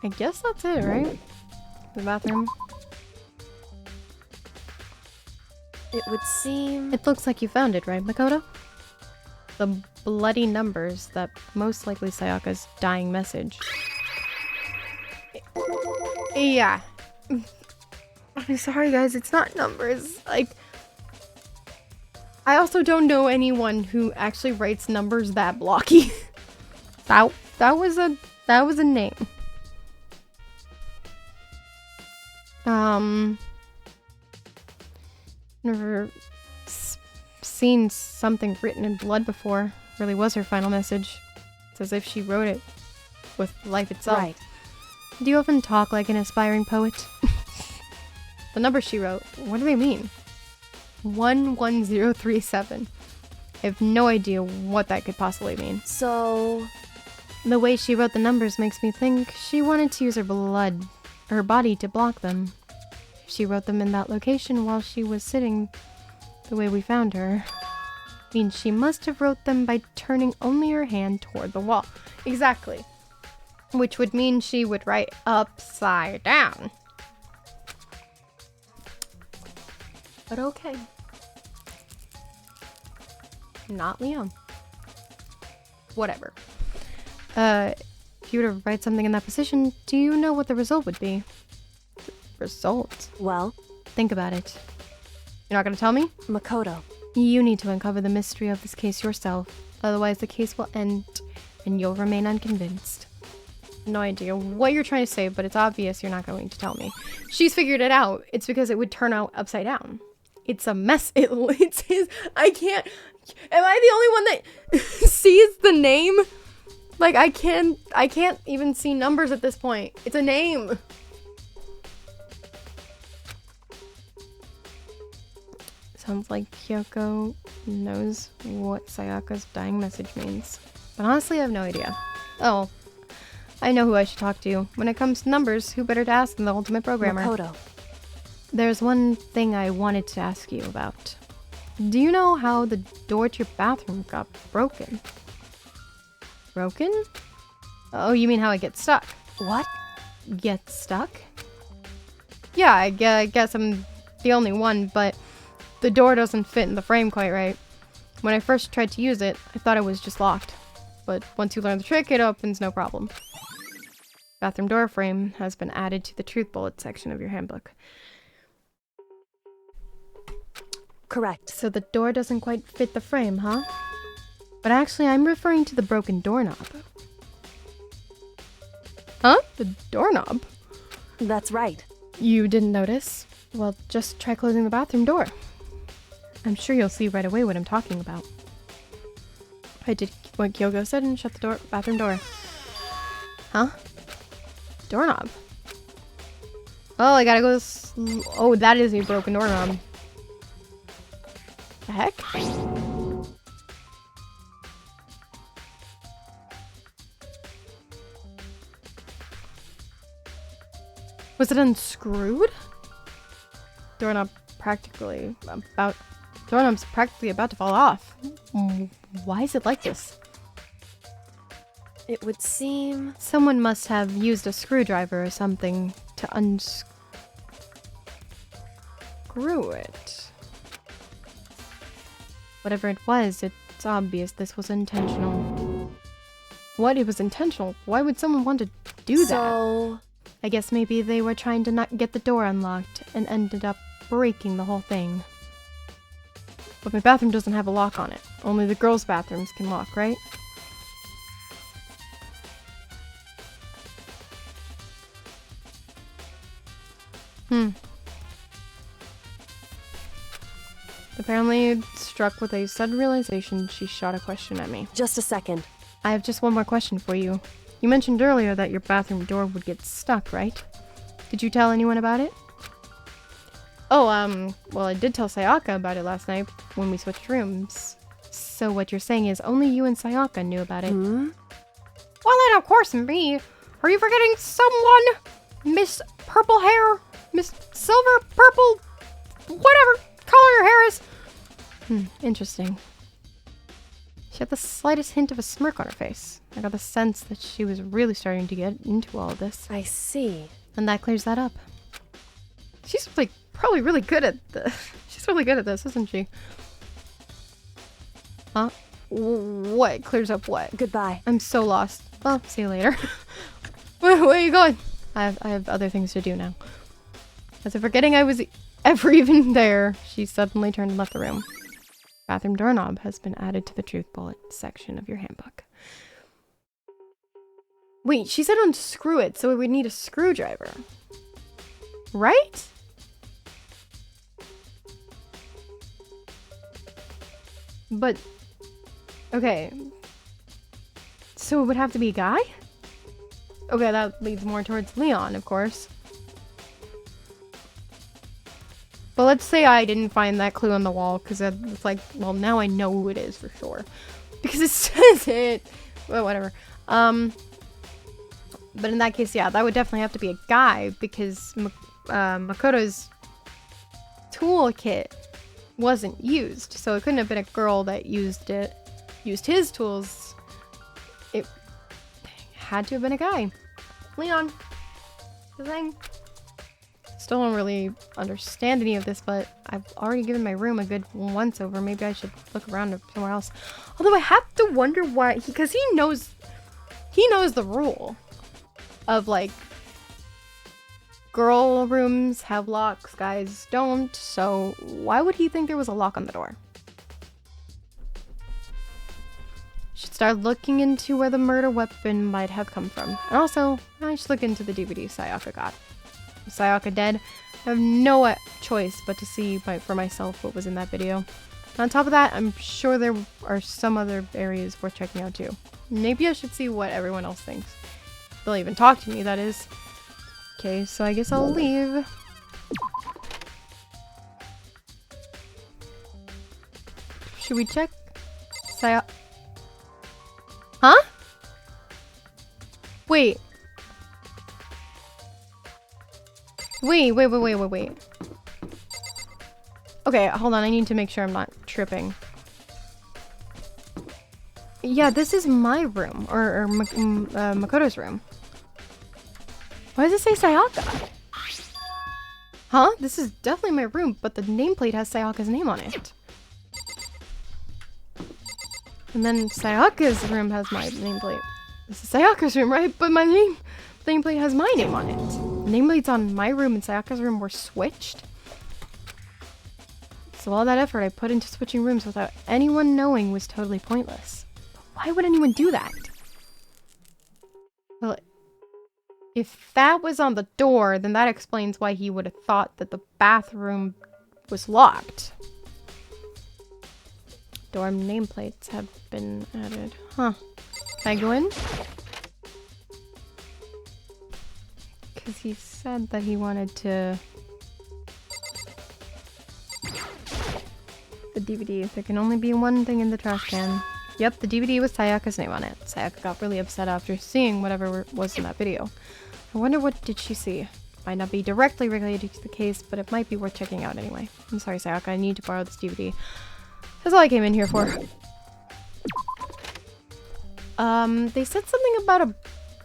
Speaker 1: I guess that's it, right? The bathroom.
Speaker 7: It would seem...
Speaker 1: It looks like you found it, right, Makoto? The bloody numbers that most likely Sayaka's dying message. Yeah. I'm sorry, guys, it's not numbers. Like, I also don't know anyone who actually writes numbers that blocky. that was a name. Never seen something written in blood before. Really was her final message. It's as if she wrote it with life itself.
Speaker 7: Right.
Speaker 1: do you often talk like an aspiring poet? The numbers she wrote, what do they mean? 11037. I have no idea what that could possibly mean.
Speaker 7: So...
Speaker 1: The way she wrote the numbers makes me think she wanted to use her body to block them. She wrote them in that location while she was sitting the way we found her. Means she must have wrote them by turning only her hand toward the wall. Exactly. Which would mean she would write upside down. But okay. Not Leon. Whatever. If you were to write something in that position, do you know what the result would be? Result?
Speaker 7: Well?
Speaker 1: Think about it. You're not gonna tell me?
Speaker 7: Makoto.
Speaker 1: You need to uncover the mystery of this case yourself. Otherwise the case will end, and you'll remain unconvinced. No idea what you're trying to say, but it's obvious you're not going to tell me. She's figured it out. It's because it would turn out upside down. It's a mess. It's his. I can't. Am I the only one that sees the name? Like, I can't even see numbers at this point. It's a name. Sounds like Kyoko knows what Sayaka's dying message means. But honestly, I have no idea. Oh, I know who I should talk to. When it comes to numbers, who better to ask than the ultimate programmer?
Speaker 7: Makoto.
Speaker 1: There's one thing I wanted to ask you about. Do you know how the door to your bathroom got broken? Broken? Oh, you mean how it gets stuck?
Speaker 7: What?
Speaker 1: Gets stuck? Yeah, I guess I'm the only one, but the door doesn't fit in the frame quite right. When I first tried to use it, I thought it was just locked. But once you learn the trick, it opens no problem. Bathroom door frame has been added to the truth bullet section of your handbook.
Speaker 7: Correct.
Speaker 1: So the door doesn't quite fit the frame, huh? But actually, I'm referring to the broken doorknob. Huh? The doorknob?
Speaker 7: That's right.
Speaker 1: You didn't notice? Well, just try closing the bathroom door. I'm sure you'll see right away what I'm talking about. I did what Kyoko said and shut the bathroom door. Huh? Doorknob. Oh, I gotta go oh, that is a broken doorknob. The heck? Was it unscrewed? Doorknob's practically about to fall off. Why is it like this?
Speaker 7: It would seem...
Speaker 1: Someone must have used a screwdriver or something to unscrew it. Whatever it was, it's obvious this was intentional. What? It was intentional? Why would someone want to do that? I guess maybe they were trying to not get the door unlocked and ended up breaking the whole thing. But my bathroom doesn't have a lock on it. Only the girls' bathrooms can lock, right? Apparently, struck with a sudden realization, she shot a question at me.
Speaker 7: Just a second.
Speaker 1: I have just one more question for you. You mentioned earlier that your bathroom door would get stuck, right? Did you tell anyone about it? Oh, well, I did tell Sayaka about it last night when we switched rooms. So what you're saying is only you and Sayaka knew about it? Well, then of course me. Are you forgetting someone? Miss Purple Hair? Miss Silver Purple? Whatever color your hair is. Interesting. She had the slightest hint of a smirk on her face. I got the sense that she was really starting to get into all of this.
Speaker 7: I see.
Speaker 1: And that clears that up. She's like probably really good at this. She's really good at this, isn't she? Huh? What clears up what?
Speaker 7: Goodbye.
Speaker 1: I'm so lost. Well, see you later. Where are you going? I have other things to do now. As if forgetting I was ever even there, she suddenly turned and left the room. Bathroom doorknob has been added to the truth bullet section of your handbook. Wait, she said unscrew it, so we would need a screwdriver. Right? But, okay. So it would have to be a guy? Okay, that leads more towards Leon, of course. But let's say I didn't find that clue on the wall, because it's like, well, now I know who it is for sure. Because it says it. Well, whatever. But in that case, yeah, that would definitely have to be a guy, because Makoto's toolkit wasn't used. So it couldn't have been a girl that used his tools. It had to have been a guy. Leon. The thing. Still don't really understand any of this, but I've already given my room a good once over. Maybe I should look around somewhere else. Although I have to wonder why, because he knows the rule of like girl rooms have locks, guys don't. So why would he think there was a lock on the door? Should start looking into where the murder weapon might have come from. And also, I should look into the DVD Sayaka got. Is Sayaka dead? I have no choice but to see for myself what was in that video. On top of that, I'm sure there are some other areas worth checking out too. Maybe I should see what everyone else thinks. They'll even talk to me, that is. Okay, so I guess I'll leave. Should we check Sayaka? Huh? Wait. Wait. Okay, hold on. I need to make sure I'm not tripping. Yeah, this is my room. Or Makoto's room. Why does it say Sayaka? Huh? This is definitely my room, but the nameplate has Sayaka's name on it. And then Sayaka's room has my nameplate. This is Sayaka's room, right? But my nameplate has my name on it. Nameplates on my room and Sayaka's room were switched. So all that effort I put into switching rooms without anyone knowing was totally pointless. But why would anyone do that? Well, if that was on the door, then that explains why he would have thought that the bathroom was locked. Dorm nameplates have been added. Huh. Can I go in? Because he said that he wanted to... The DVD. There can only be one thing in the trash can. Yep, the DVD with Sayaka's name on it. Sayaka got really upset after seeing whatever was in that video. I wonder what did she see. Might not be directly related to the case, but it might be worth checking out anyway. I'm sorry, Sayaka. I need to borrow this DVD. That's all I came in here for. They said something about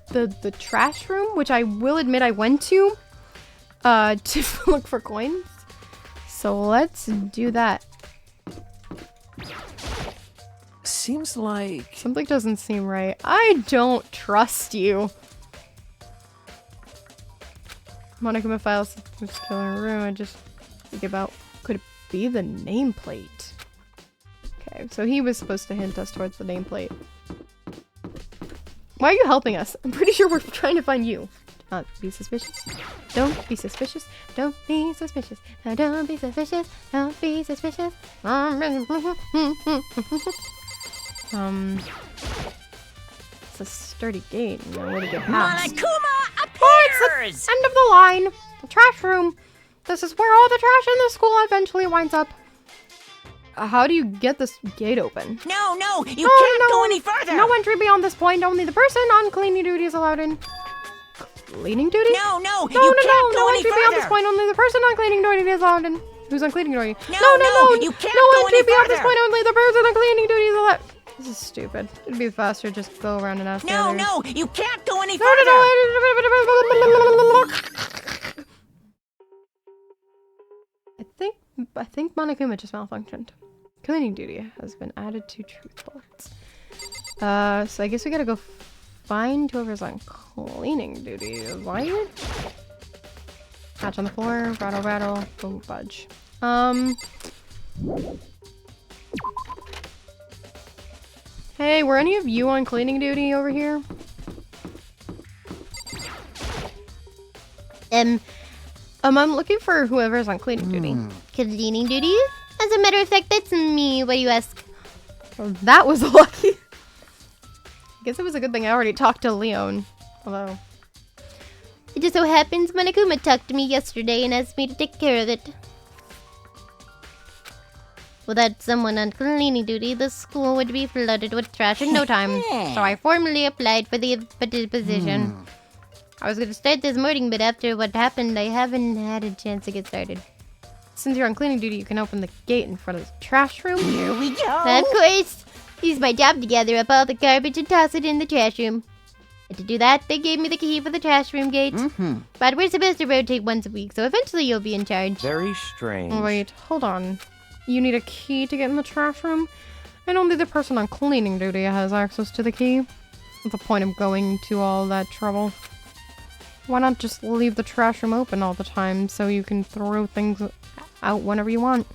Speaker 1: the trash room, which I will admit I went to look for coins. So let's do that.
Speaker 10: Seems like...
Speaker 1: Something doesn't seem right. I don't trust you. Monokuma files this killer room. I just think about, could it be the nameplate? Okay, so he was supposed to hint us towards the nameplate. Why are you helping us? I'm pretty sure we're trying to find you. Don't be suspicious. Don't be suspicious. Don't be suspicious. Don't be suspicious. Don't be suspicious. It's a sturdy gate. No way to get past.
Speaker 5: Monokuma appears!
Speaker 1: It's the end of the line. The trash room. This is where all the trash in the school eventually winds up. How do you get this gate open?
Speaker 5: No, you can't go any further.
Speaker 1: No entry beyond this point. Only the person on cleaning duty is allowed in. Cleaning duty?
Speaker 5: No, you can't go any
Speaker 1: entry
Speaker 5: further.
Speaker 1: beyond this point. Only the person on cleaning duty is allowed in. Who's on cleaning duty?
Speaker 5: No, you can't go
Speaker 1: entry
Speaker 5: any
Speaker 1: beyond this
Speaker 5: further.
Speaker 1: point. Only the person on cleaning duty is allowed. This is stupid. It'd be faster just go around and ask the others.
Speaker 5: No, you can't go any further.
Speaker 1: I think Monokuma just malfunctioned. Cleaning duty has been added to truth bullets. So I guess we gotta go find whoever's on cleaning duty. What? Hatch on the floor, rattle, boom, fudge. Hey, were any of you on cleaning duty over here? I'm looking for whoever's on cleaning duty.
Speaker 2: Cleaning duty? As a matter of fact, that's me. Why do you ask?
Speaker 1: Well, that was lucky. I guess it was a good thing I already talked to Leon. Although,
Speaker 2: It just so happens Monokuma talked to me yesterday and asked me to take care of it. Without someone on cleaning duty, the school would be flooded with trash in no time. So I formally applied for the position. I was going to start this morning, but after what happened, I haven't had a chance to get started.
Speaker 1: Since you're on cleaning duty, you can open the gate in front of the trash room.
Speaker 5: Here we go.
Speaker 2: Of course! Use my job to gather up all the garbage and toss it in the trash room. And to do that, they gave me the key for the trash room gate. But we're supposed to rotate once a week, so eventually you'll be in charge.
Speaker 8: Very strange.
Speaker 1: Wait, hold on. You need a key to get in the trash room? And only the person on cleaning duty has access to the key. What's the point of going to all that trouble? Why not just leave the trash room open all the time so you can throw things out whenever you want?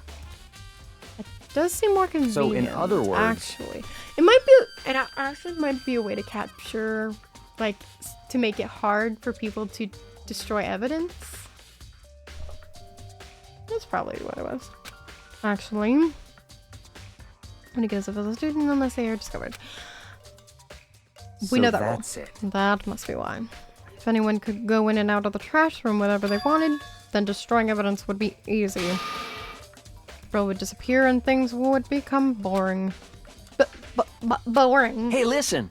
Speaker 1: It does seem more convenient.
Speaker 8: So in other words...
Speaker 1: Actually. It might be... And it actually might be a way to capture... Like, to make it hard for people to destroy evidence. That's probably what it was. Actually, when it goes up as a student unless they are discovered. We know that rule.
Speaker 8: That's it.
Speaker 1: That must be why. If anyone could go in and out of the trash room whenever they wanted, then destroying evidence would be easy. Bro would disappear and things would become boring. Boring.
Speaker 10: Hey, listen.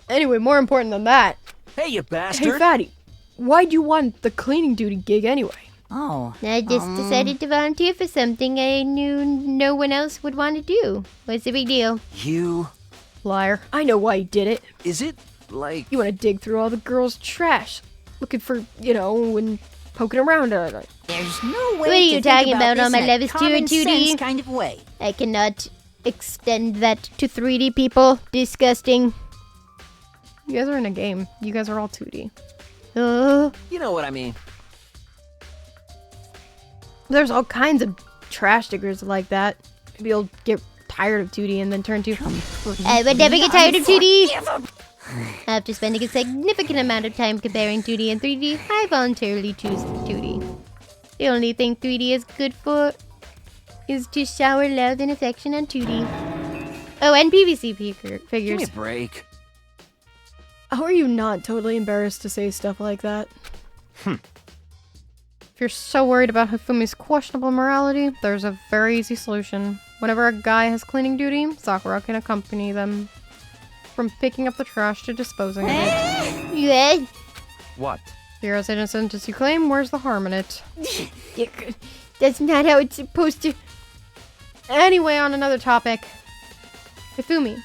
Speaker 1: Anyway, more important than that.
Speaker 10: Hey, you bastard.
Speaker 1: Hey, Fatty, why'd you want the cleaning duty gig anyway?
Speaker 5: Oh.
Speaker 2: I just decided to volunteer for something I knew no one else would want to do. What's the big deal?
Speaker 10: You...
Speaker 1: Liar. I know why you did it.
Speaker 10: Is it, like...
Speaker 1: You want to dig through all the girls' trash. Looking for, you know, and poking around at it.
Speaker 5: There's no way
Speaker 2: What are you talking about on my
Speaker 5: level
Speaker 2: level 2 or 2D?
Speaker 5: kind of way.
Speaker 2: I cannot extend that to 3D people. Disgusting.
Speaker 1: You guys are in a game. You guys are all 2D.
Speaker 10: You know what I mean.
Speaker 1: There's all kinds of trash diggers like that. Maybe you'll get tired of 2D and then turn to...
Speaker 2: I would never get tired of 2D. After spending a significant amount of time comparing 2D and 3D, I voluntarily choose 2D. The only thing 3D is good for is to shower love and affection on 2D. Oh, and PVC figures.
Speaker 10: Give me a break.
Speaker 1: How are you not totally embarrassed to say stuff like that? If you're so worried about Hifumi's questionable morality, there's a very easy solution. Whenever a guy has cleaning duty, Sakura can accompany them. From picking up the trash to disposing of it.
Speaker 2: Yeah.
Speaker 8: What?
Speaker 1: If you're as innocent as you claim, where's the harm in it?
Speaker 2: That's not how it's supposed to...
Speaker 1: Anyway, on another topic. Hifumi,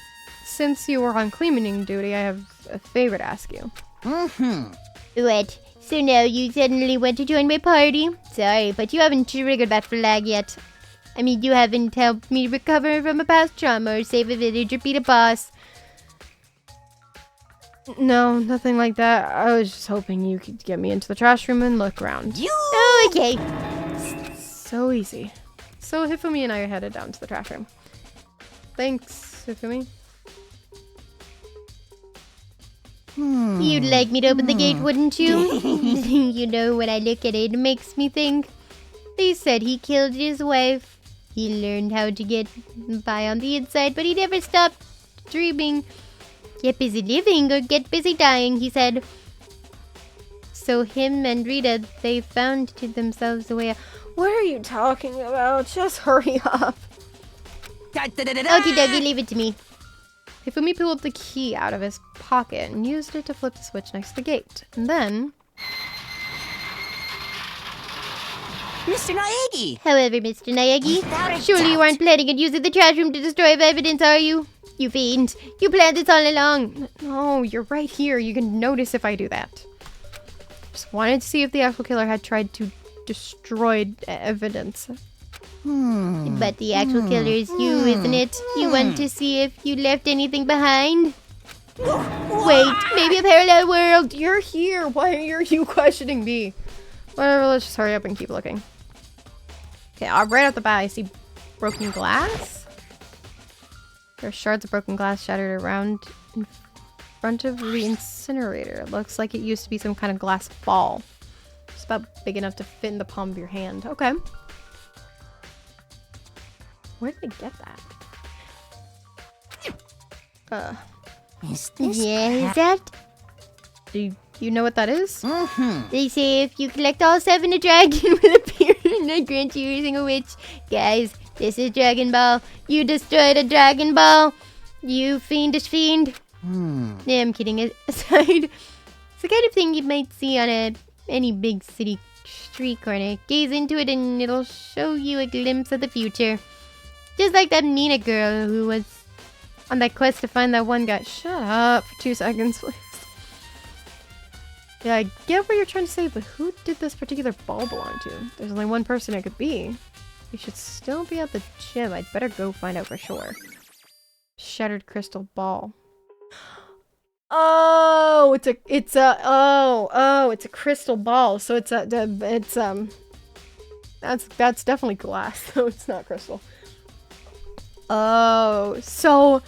Speaker 1: since you were on cleaning duty, I have a favor to ask you.
Speaker 2: What? So now you suddenly want to join my party? Sorry, but you haven't triggered that flag yet. I mean, you haven't helped me recover from a past trauma or save a village or beat a boss.
Speaker 1: No, nothing like that. I was just hoping you could get me into the trash room and look around.
Speaker 2: Oh, okay.
Speaker 1: So easy. So Hifumi and I are headed down to the trash room. Thanks, Hifumi.
Speaker 2: You'd like me to open the gate, wouldn't you? You know, when I look at it, it makes me think. They said he killed his wife. He learned how to get by on the inside, but he never stopped dreaming. Get busy living or get busy dying, he said. So him and Rita, they found to themselves a way out.
Speaker 1: What are you talking about? Just hurry up.
Speaker 2: Okie dokie, leave it to me.
Speaker 1: Hifumi pulled the key out of his pocket and used it to flip the switch next to the gate. And then...
Speaker 5: Mr. Naegi!
Speaker 2: However, Mr. Naegi, surely you aren't planning on using the trash room to destroy evidence, are you? You fiend. You planned this all along.
Speaker 1: No, you're right here. You can notice if I do that. Just wanted to see if the actual killer had tried to destroy evidence.
Speaker 2: But the actual killer is you, isn't it? You want to see if you left anything behind? Wait, maybe a parallel world.
Speaker 1: You're here. Why are you questioning me? Whatever, let's just hurry up and keep looking. Okay, right off the bat, I see broken glass. There are shards of broken glass shattered around in front of the incinerator. It looks like it used to be some kind of glass ball. Just about big enough to fit in the palm of your hand. Okay. Where did they get that?
Speaker 5: Is this
Speaker 2: is that?
Speaker 1: Do You know what that is?
Speaker 2: They say if you collect all 7, a dragon will appear and I grant you a single wish. Guys, this is Dragon Ball. You destroyed a Dragon Ball. You fiendish fiend. Yeah, I'm kidding aside. It's the kind of thing you might see on any big city street corner. Gaze into it and it'll show you a glimpse of the future. Just like that Nina girl who was on that quest to find that one guy. Shut up for 2 seconds, please. Yeah, I get what you're trying to say, but who did this particular ball belong to? There's only one person it could be. You should still be at the gym. I'd better go find out for sure. Shattered crystal ball. Oh, it's a crystal ball. So it's that's definitely glass. So it's not crystal. Oh, so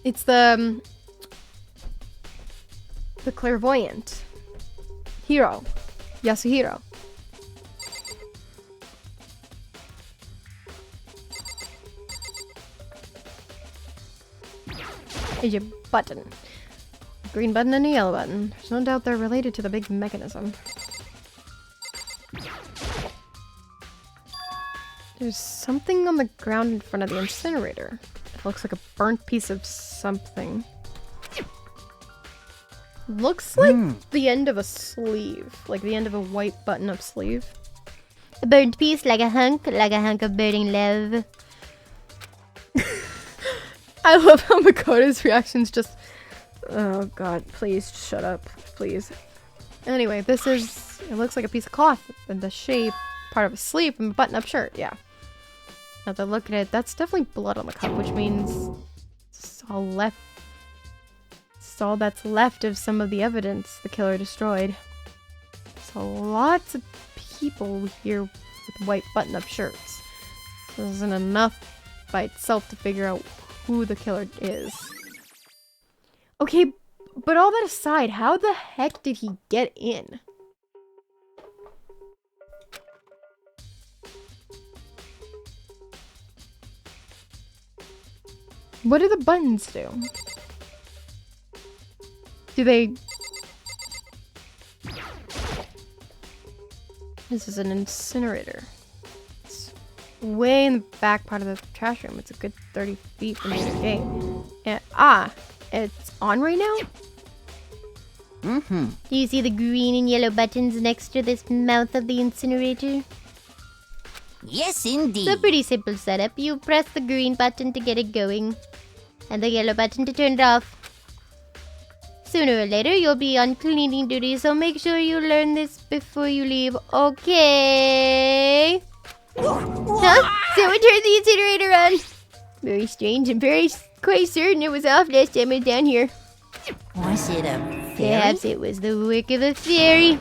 Speaker 2: it's the clairvoyant hero, Yasuhiro. Here's your button. Green button and a yellow button. There's no doubt they're related to the big mechanism. There's something on the ground in front of the incinerator. It looks like a burnt piece of something. Looks like the end of a sleeve. Like the end of a white button-up sleeve. A burnt piece, like a hunk of burning love.
Speaker 1: I love how Makoto's reactions just... Oh god, please shut up, please. Anyway, this is... It looks like a piece of cloth in the shape, part of a sleeve and a button-up shirt, yeah. Now that I look at it, that's definitely blood on the cup, which means it's all left. It's all that's left of some of the evidence the killer destroyed. So lots of people here with white button-up shirts. This isn't enough by itself to figure out who the killer is. Okay, but all that aside, how the heck did he get in? What do the buttons do? Do they... This is an incinerator. It's way in the back part of the trash room. It's a good 30 feet from the gate. And, it's on right now?
Speaker 2: Do you see the green and yellow buttons next to this mouth of the incinerator?
Speaker 5: Yes, indeed.
Speaker 2: It's a pretty simple setup. You press the green button to get it going, and the yellow button to turn it off. Sooner or later, you'll be on cleaning duty, so make sure you learn this before you leave, okay? Huh? Someone turned the incinerator on. Very strange. I'm quite certain it was off last time I was down here.
Speaker 5: Was it a fairy?
Speaker 2: Perhaps it was the work of a fairy.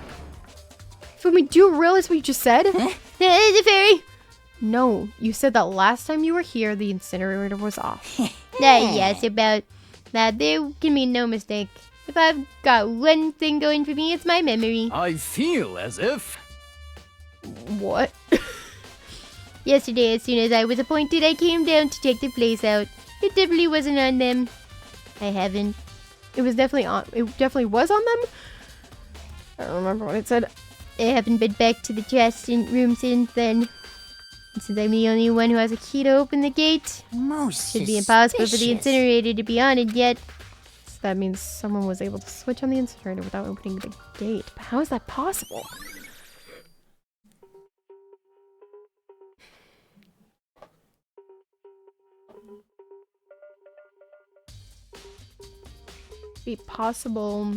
Speaker 1: Fumi, do you realize what you just said?
Speaker 2: It's a fairy.
Speaker 1: No, you said that last time you were here, the incinerator was off.
Speaker 2: Yes, about that. There can be no mistake. If I've got one thing going for me, it's my memory.
Speaker 10: I feel as if...
Speaker 1: What?
Speaker 2: Yesterday, as soon as I was appointed, I came down to check the place out. It definitely wasn't on them. I haven't.
Speaker 1: It was definitely on. It definitely was on them? I don't remember what it said.
Speaker 2: I haven't been back to the trash room since then. And since I'm the only one who has a key to open the gate, should be impossible for the incinerator to be on it yet.
Speaker 1: So that means someone was able to switch on the incinerator without opening the gate. But how is that possible? Be possible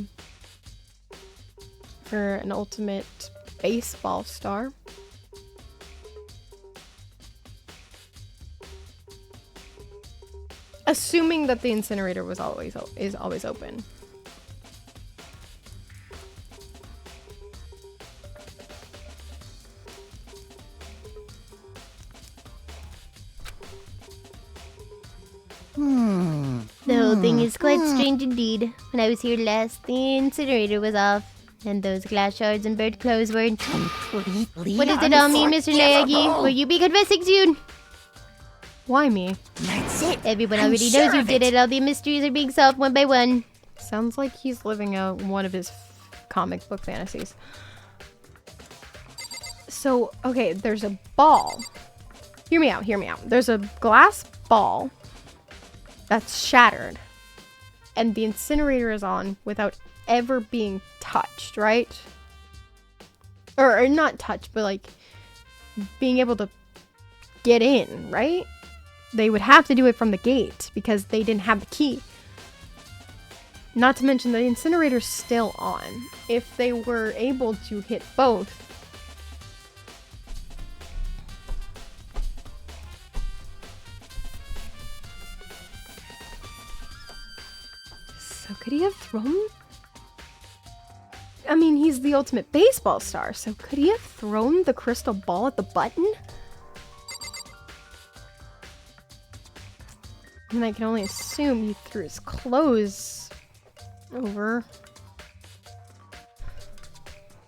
Speaker 1: for an ultimate baseball star. Assuming that the incinerator is always open.
Speaker 2: The whole thing is quite strange indeed. When I was here last, the incinerator was off, and those glass shards and burnt clothes weren't. What does it all mean, Mr. Naegi? Will you be confessing soon?
Speaker 1: Why me?
Speaker 5: That's it.
Speaker 2: Everyone already knows you did it. All the mysteries are being solved one by one.
Speaker 1: Sounds like he's living out one of his comic book fantasies. So, okay, there's a ball. Hear me out, hear me out. There's a glass ball that's shattered. And the incinerator is on without ever being touched, right? Or not touched, but like being able to get in, right? They would have to do it from the gate because they didn't have the key. Not to mention the incinerator's still on. If they were able to hit both, so could he have thrown? I mean, he's the ultimate baseball star, so could he have thrown the crystal ball at the button? And I can only assume he threw his clothes over.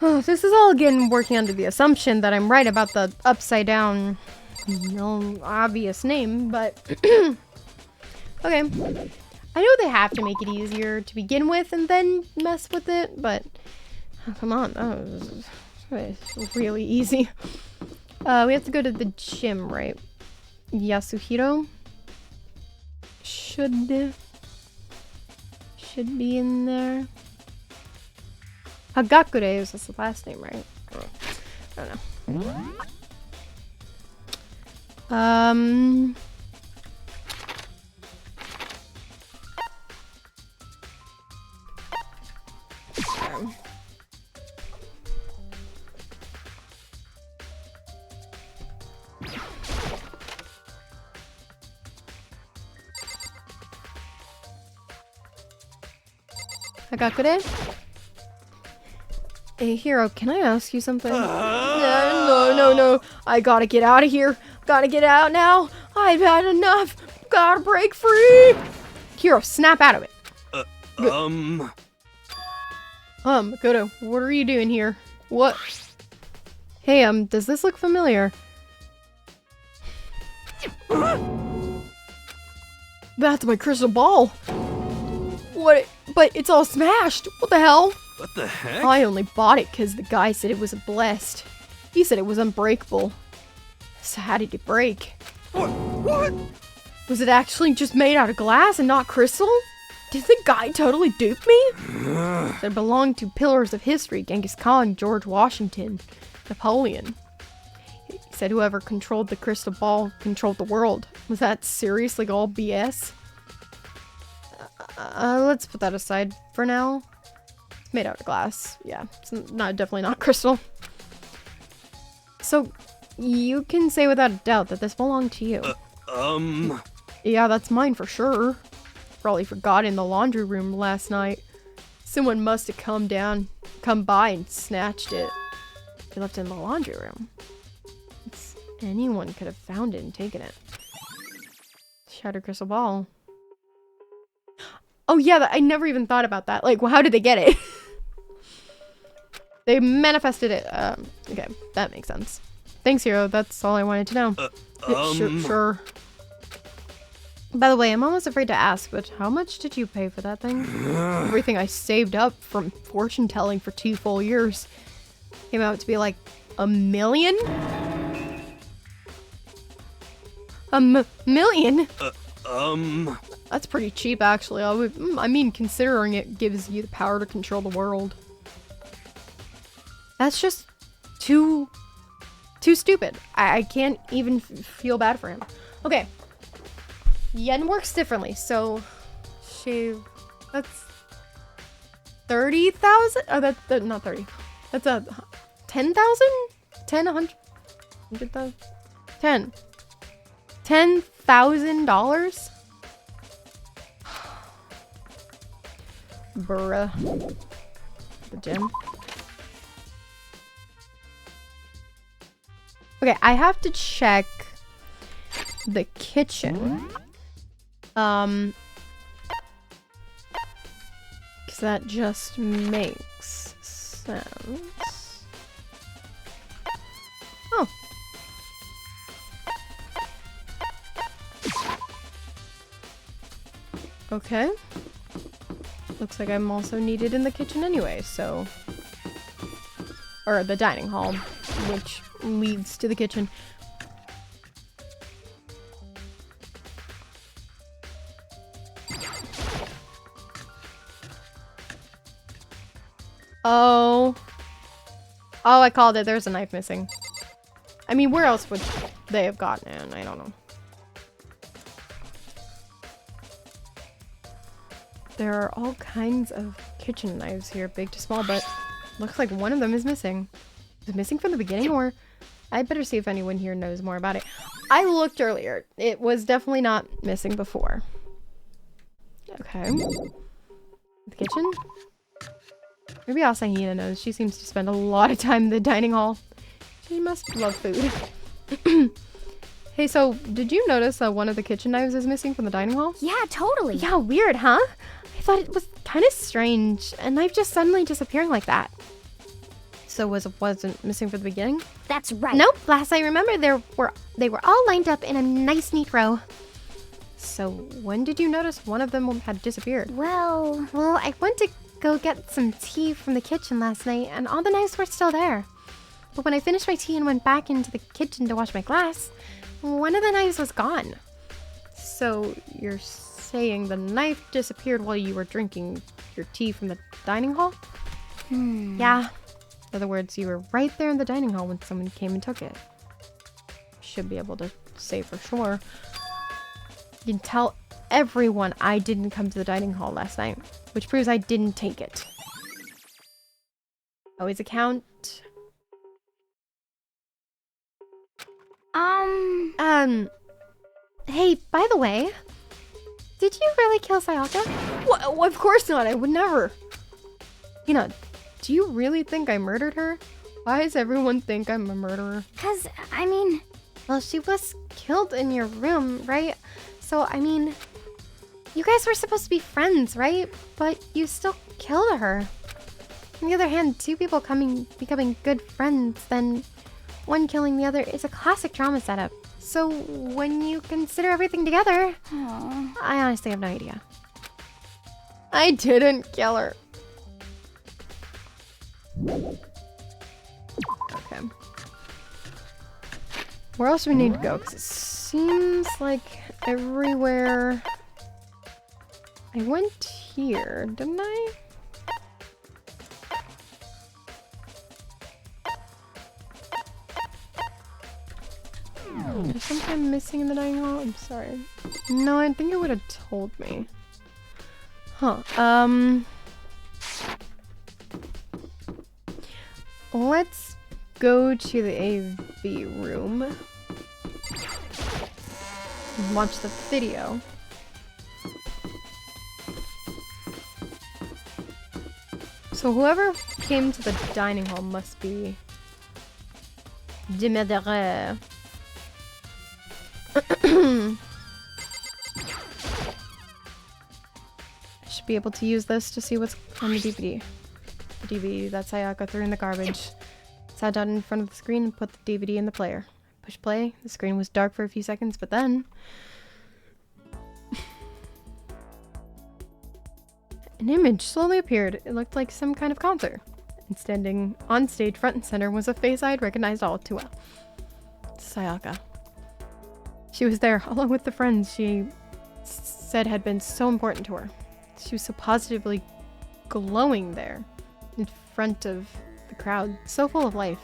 Speaker 1: Oh, this is all again working under the assumption that I'm right about the upside down, obvious name, but okay. I know they have to make it easier to begin with and then mess with it, but oh, come on, it's really easy. We have to go to the gym, right? Yasuhiro should be in there. Hagakure is the last name, right? I don't know. Hagakure? Hey, Hiro, can I ask you something? No. I gotta get out of here. Gotta get out now. I've had enough. Gotta break free. Hiro, snap out of it. Makoto, what are you doing here? What? Hey, does this look familiar? That's my crystal ball. What? But it's all smashed. What the hell?
Speaker 3: What the heck?
Speaker 1: I only bought it because the guy said it was blessed. He said it was unbreakable. So how did it break?
Speaker 3: What?
Speaker 1: Was it actually just made out of glass and not crystal? Did the guy totally dupe me? It belonged to pillars of history, Genghis Khan, George Washington, Napoleon. He said whoever controlled the crystal ball controlled the world. Was that seriously all BS? Let's put that aside for now. It's made out of glass. Yeah, it's definitely not crystal. So, you can say without a doubt that this belonged to you. Yeah, that's mine for sure. Probably forgot in the laundry room last night. Someone must have come by and snatched it. They left it in the laundry room. Anyone could have found it and taken it. Shattered crystal ball. Oh yeah, I never even thought about that. Like, well, how did they get it? They manifested it. Okay, that makes sense. Thanks, Hiro. That's all I wanted to know. Sure. By the way, I'm almost afraid to ask, but how much did you pay for that thing? Everything I saved up from fortune telling for 2 full years came out to be like $1 million? $1 million? That's pretty cheap, actually. I mean, considering it gives you the power to control the world. That's just too stupid. I can't even feel bad for him. Okay. Yen works differently, so that's 30,000? Oh, that's not 30. That's a 10,000? 10, 100, 100,000? 10. $10,000? Bruh. The gym. Okay, I have to check the kitchen. Because that just makes sense. Oh. Okay. Looks like I'm also needed in the kitchen anyway, so or the dining hall, which leads to the kitchen. Oh. Oh, I called it. There's a knife missing. I mean, where else would they have gotten it? I don't know. There are all kinds of kitchen knives here, big to small, but looks like one of them is missing. Is it missing from the beginning, or I better see if anyone here knows more about it. I looked earlier. It was definitely not missing before. Okay. The kitchen? Maybe Asahina knows. She seems to spend a lot of time in the dining hall. She must love food. Hey, so did you notice that one of the kitchen knives is missing from the dining hall?
Speaker 2: Yeah, totally.
Speaker 1: Yeah, weird, huh? I thought it was kind of strange. A knife just suddenly disappearing like that. So wasn't missing from the beginning?
Speaker 2: That's right.
Speaker 1: Nope. Last I remember, they were all lined up in a nice, neat row. So when did you notice one of them had disappeared?
Speaker 2: Well, I went to go get some tea from the kitchen last night, and all the knives were still there. But when I finished my tea and went back into the kitchen to wash my glass, one of the knives was gone. So you're saying the knife disappeared while you were drinking your tea from the dining hall? Yeah. In other words, you were right there in the dining hall when someone came and took it. Should be able to say for sure. You can tell everyone I didn't come to the dining hall last night, which proves I didn't take it. Always account. Hey, by the way, did you really kill Sayaka?
Speaker 1: Well, of course not. I would never. You know, do you really think I murdered her? Why does everyone think I'm a murderer?
Speaker 2: 'Cause, I mean,
Speaker 1: Well, she was killed in your room, right?
Speaker 2: so, I mean, you guys were supposed to be friends, right? But you still killed her. On the other hand, two people becoming good friends, then one killing the other is a classic drama setup. So when you consider everything together, I honestly have no idea.
Speaker 1: I didn't kill her. Okay. Where else do we need to go? Because it seems like everywhere... I went here, didn't I? Is something missing in the dining hall? I'm sorry. No, I think it would have told me. Huh. Let's go to the AV room and watch the video. So whoever came to the dining hall must be Demedere. I should be able to use this to see what's on the DVD. The DVD that Sayaka threw in the garbage. Sat down in front of the screen and put the DVD in the player. Push play. The screen was dark for a few seconds, but then... an image slowly appeared. It looked like some kind of concert. And standing on stage front and center was a face I had recognized all too well. Sayaka. She was there, along with the friends she said had been so important to her. She was so positively glowing there, in front of the crowd, so full of life.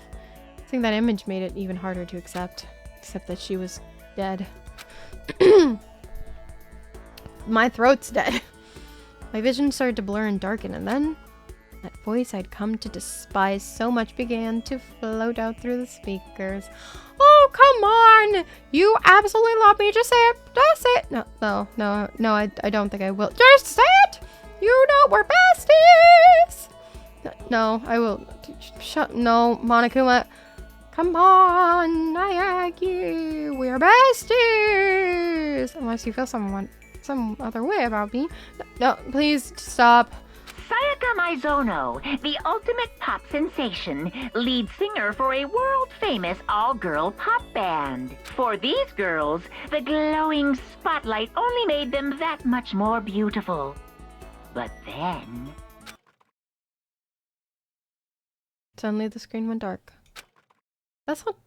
Speaker 1: Seeing that image made it even harder to accept that she was dead. My throat's dead. My vision started to blur and darken, and then that voice I'd come to despise so much began to float out through the speakers. Oh, come on! You absolutely love me. Just say it. Just say it. No, I don't think I will. Just say it! You know we're besties! No, I will. No, Monokuma. Come on, Ayagi. We're besties! Unless you feel some other way about me. No, please stop.
Speaker 6: Sayaka Maizono, the ultimate pop sensation, lead singer for a world-famous all-girl pop band. For these girls, the glowing spotlight only made them that much more beautiful. But then...
Speaker 1: Suddenly the screen went dark. That's not...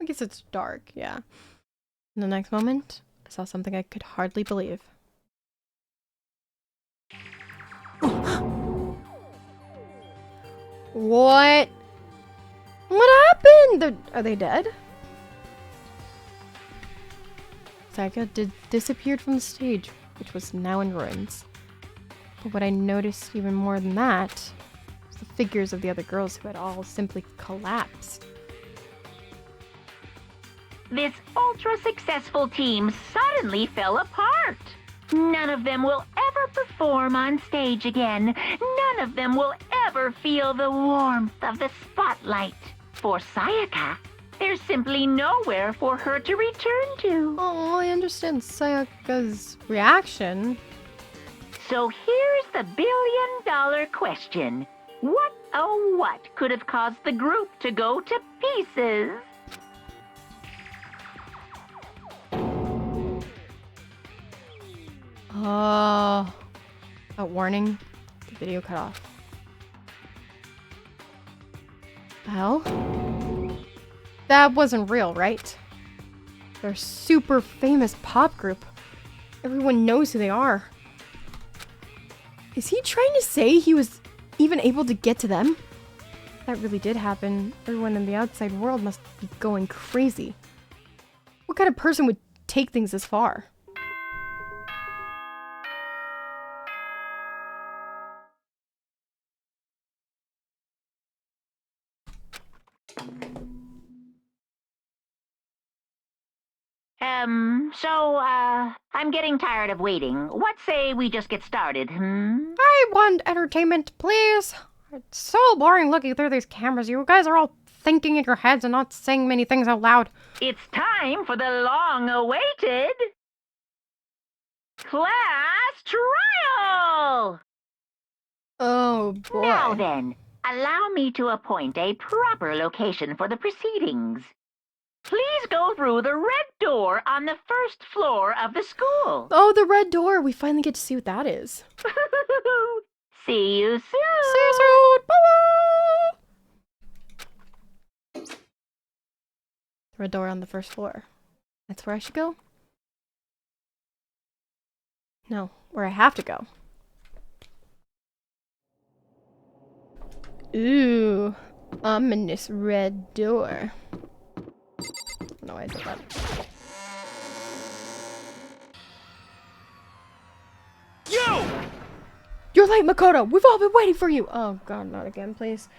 Speaker 1: I guess it's dark, yeah. In the next moment, I saw something I could hardly believe. What? What happened? Are they dead? Sayaka disappeared from the stage, which was now in ruins. But what I noticed even more than that was the figures of the other girls who had all simply collapsed.
Speaker 6: This ultra-successful team suddenly fell apart. None of them will ever perform on stage again. None of them will ever feel the warmth of the spotlight. For Sayaka, there's simply nowhere for her to return to.
Speaker 1: Oh, I understand Sayaka's reaction.
Speaker 6: So here's the billion-dollar question. What, oh what, could have caused the group to go to pieces?
Speaker 1: Oh, that warning. The video cut off. Well, that wasn't real, right? They're a super famous pop group. Everyone knows who they are. Is he trying to say he was even able to get to them? If that really did happen, everyone in the outside world must be going crazy. What kind of person would take things this far?
Speaker 6: I'm getting tired of waiting. What say we just get started,
Speaker 1: I want entertainment, please. It's so boring looking through these cameras. You guys are all thinking in your heads and not saying many things out loud.
Speaker 6: It's time for the long-awaited class trial!
Speaker 1: Oh, boy.
Speaker 6: Now then, allow me to appoint a proper location for the proceedings. Please go through the red door on the first floor of the school.
Speaker 1: Oh, the red door. We finally get to see what that is.
Speaker 6: See you soon.
Speaker 1: See you soon. Bye. The red door on the first floor. That's where I should go? No, where I have to go. Ooh, ominous red door. I don't know why I said that.
Speaker 3: You!
Speaker 1: You're late, Makoto! We've all been waiting for you! Oh god, not again, please.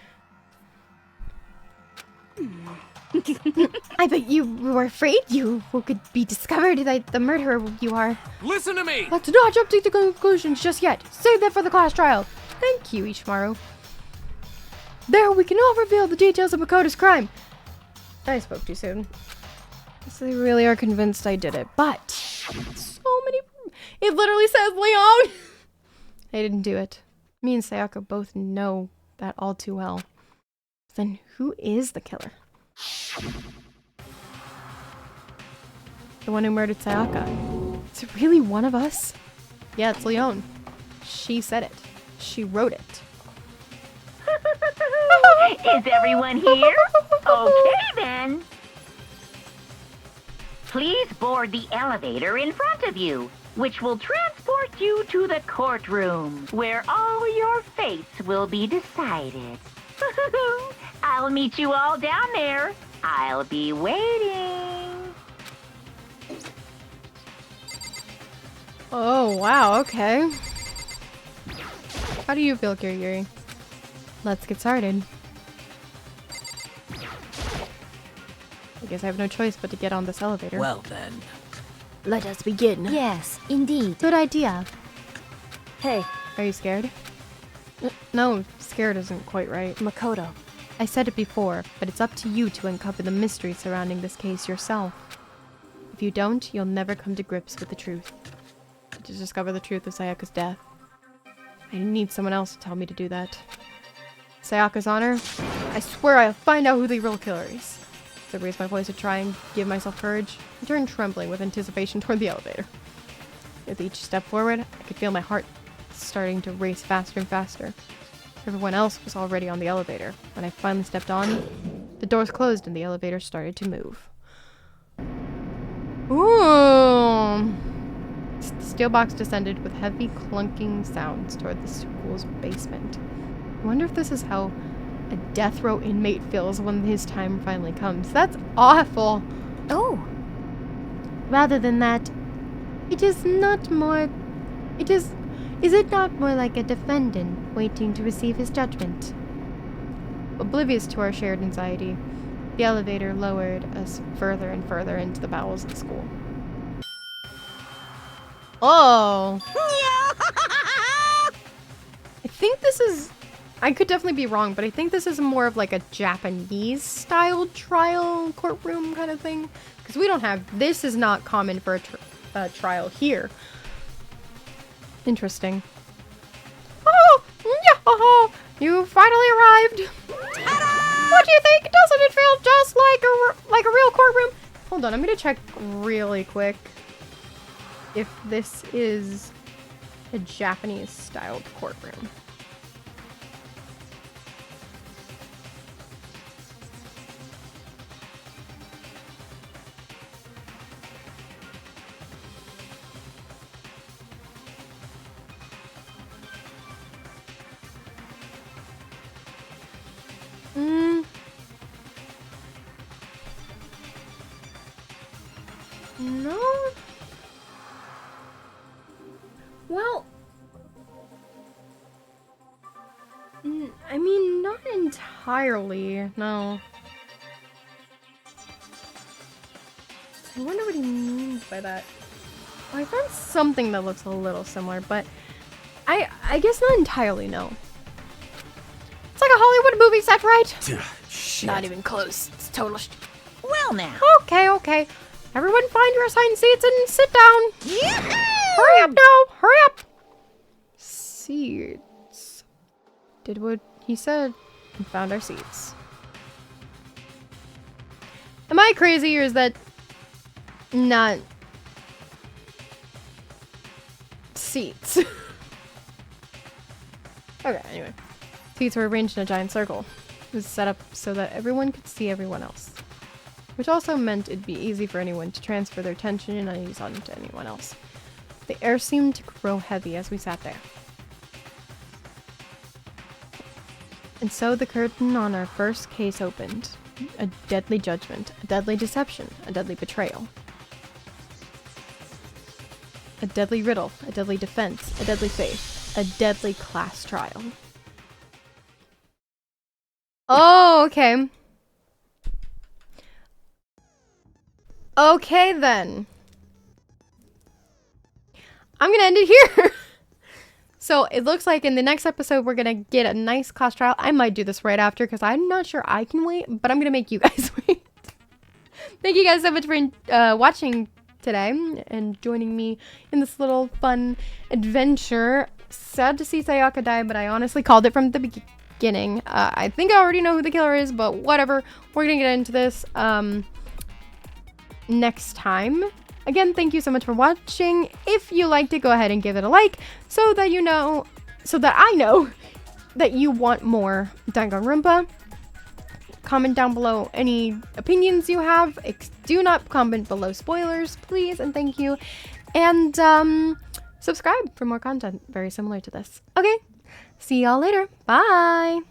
Speaker 2: I bet you were afraid you could be discovered like the murderer you are.
Speaker 3: Listen to me!
Speaker 1: Let's not jump to conclusions just yet. Save that for the class trial. Thank you, Ichimaru. There, we can all reveal the details of Makoto's crime. I spoke too soon. So they really are convinced I did it, but so many... It literally says Leon! I didn't do it. Me and Sayaka both know that all too well. Then who is the killer? The one who murdered Sayaka. Is it really one of us? Yeah, it's Leon. She said it. She wrote it.
Speaker 6: Is everyone here? Okay then. Please board the elevator in front of you, which will transport you to the courtroom, where all your fates will be decided. I'll meet you all down there. I'll be waiting.
Speaker 1: Oh, wow, okay. How do you feel, Kirigiri? Let's get started. I guess I have no choice but to get on this elevator.
Speaker 10: Well then.
Speaker 9: Let us begin.
Speaker 2: Yes, indeed.
Speaker 1: Good idea.
Speaker 7: Hey,
Speaker 1: Are you scared? No, scared isn't quite right.
Speaker 7: Makoto.
Speaker 1: I said it before, but it's up to you to uncover the mystery surrounding this case yourself. If you don't, you'll never come to grips with the truth. To discover the truth of Sayaka's death. I need someone else to tell me to do that. Sayaka's honor, I swear I'll find out who the real killer is. As I raise my voice to try and give myself courage, I turn trembling with anticipation toward the elevator. With each step forward, I could feel my heart starting to race faster and faster. Everyone else was already on the elevator. When I finally stepped on, the doors closed and the elevator started to move. Ooh! The steel box descended with heavy clunking sounds toward the school's basement. I wonder if this is how a death row inmate feels when his time finally comes. That's awful!
Speaker 2: Oh.
Speaker 1: Rather than that, it is not more... Is it not more like a defendant waiting to receive his judgment? Oblivious to our shared anxiety, the elevator lowered us further and further into the bowels of the school. Oh! I think this is... I could definitely be wrong, but I think this is more of like a Japanese-style trial courtroom kind of thing. Because we don't have... This is not common for a trial here. Interesting. Oh! Yeah! You finally arrived! What do you think? Doesn't it feel just like a real courtroom? Hold on, I'm gonna check really quick if this is a Japanese-styled courtroom. No. Well, I mean, not entirely, no. I wonder what he means by that. Oh, I found something that looks a little similar, but I guess not entirely, no. It's like a Hollywood movie set, right?
Speaker 10: Shit.
Speaker 9: Not even close. It's total
Speaker 5: Well now.
Speaker 1: Okay. Everyone find your assigned seats and sit down.
Speaker 5: Yahoo!
Speaker 1: Hurry up now! Hurry up! Seats. Did what he said and found our seats. Am I crazy or is that not seats? Okay, anyway. Seats were arranged in a giant circle. It was set up so that everyone could see everyone else. Which also meant it'd be easy for anyone to transfer their tension and unease onto anyone else. The air seemed to grow heavy as we sat there. And so the curtain on our first case opened. A deadly judgment, a deadly deception, a deadly betrayal. A deadly riddle, a deadly defense, a deadly faith, a deadly class trial. Oh, okay. Okay, then. I'm gonna end it here. So it looks like in the next episode, we're gonna get a nice class trial. I might do this right after because I'm not sure I can wait, but I'm gonna make you guys wait. Thank you guys so much for watching today and joining me in this little fun adventure. Sad to see Sayaka die, but I honestly called it from the beginning. I think I already know who the killer is, but whatever. We're gonna get into this next time. Again, thank you so much for watching. If you liked it, go ahead and give it a like so that you know, so that I know that you want more Danganronpa. Comment down below any opinions you have. Do not comment below spoilers, please, and thank you. And subscribe for more content very similar to this. Okay, see y'all later. Bye!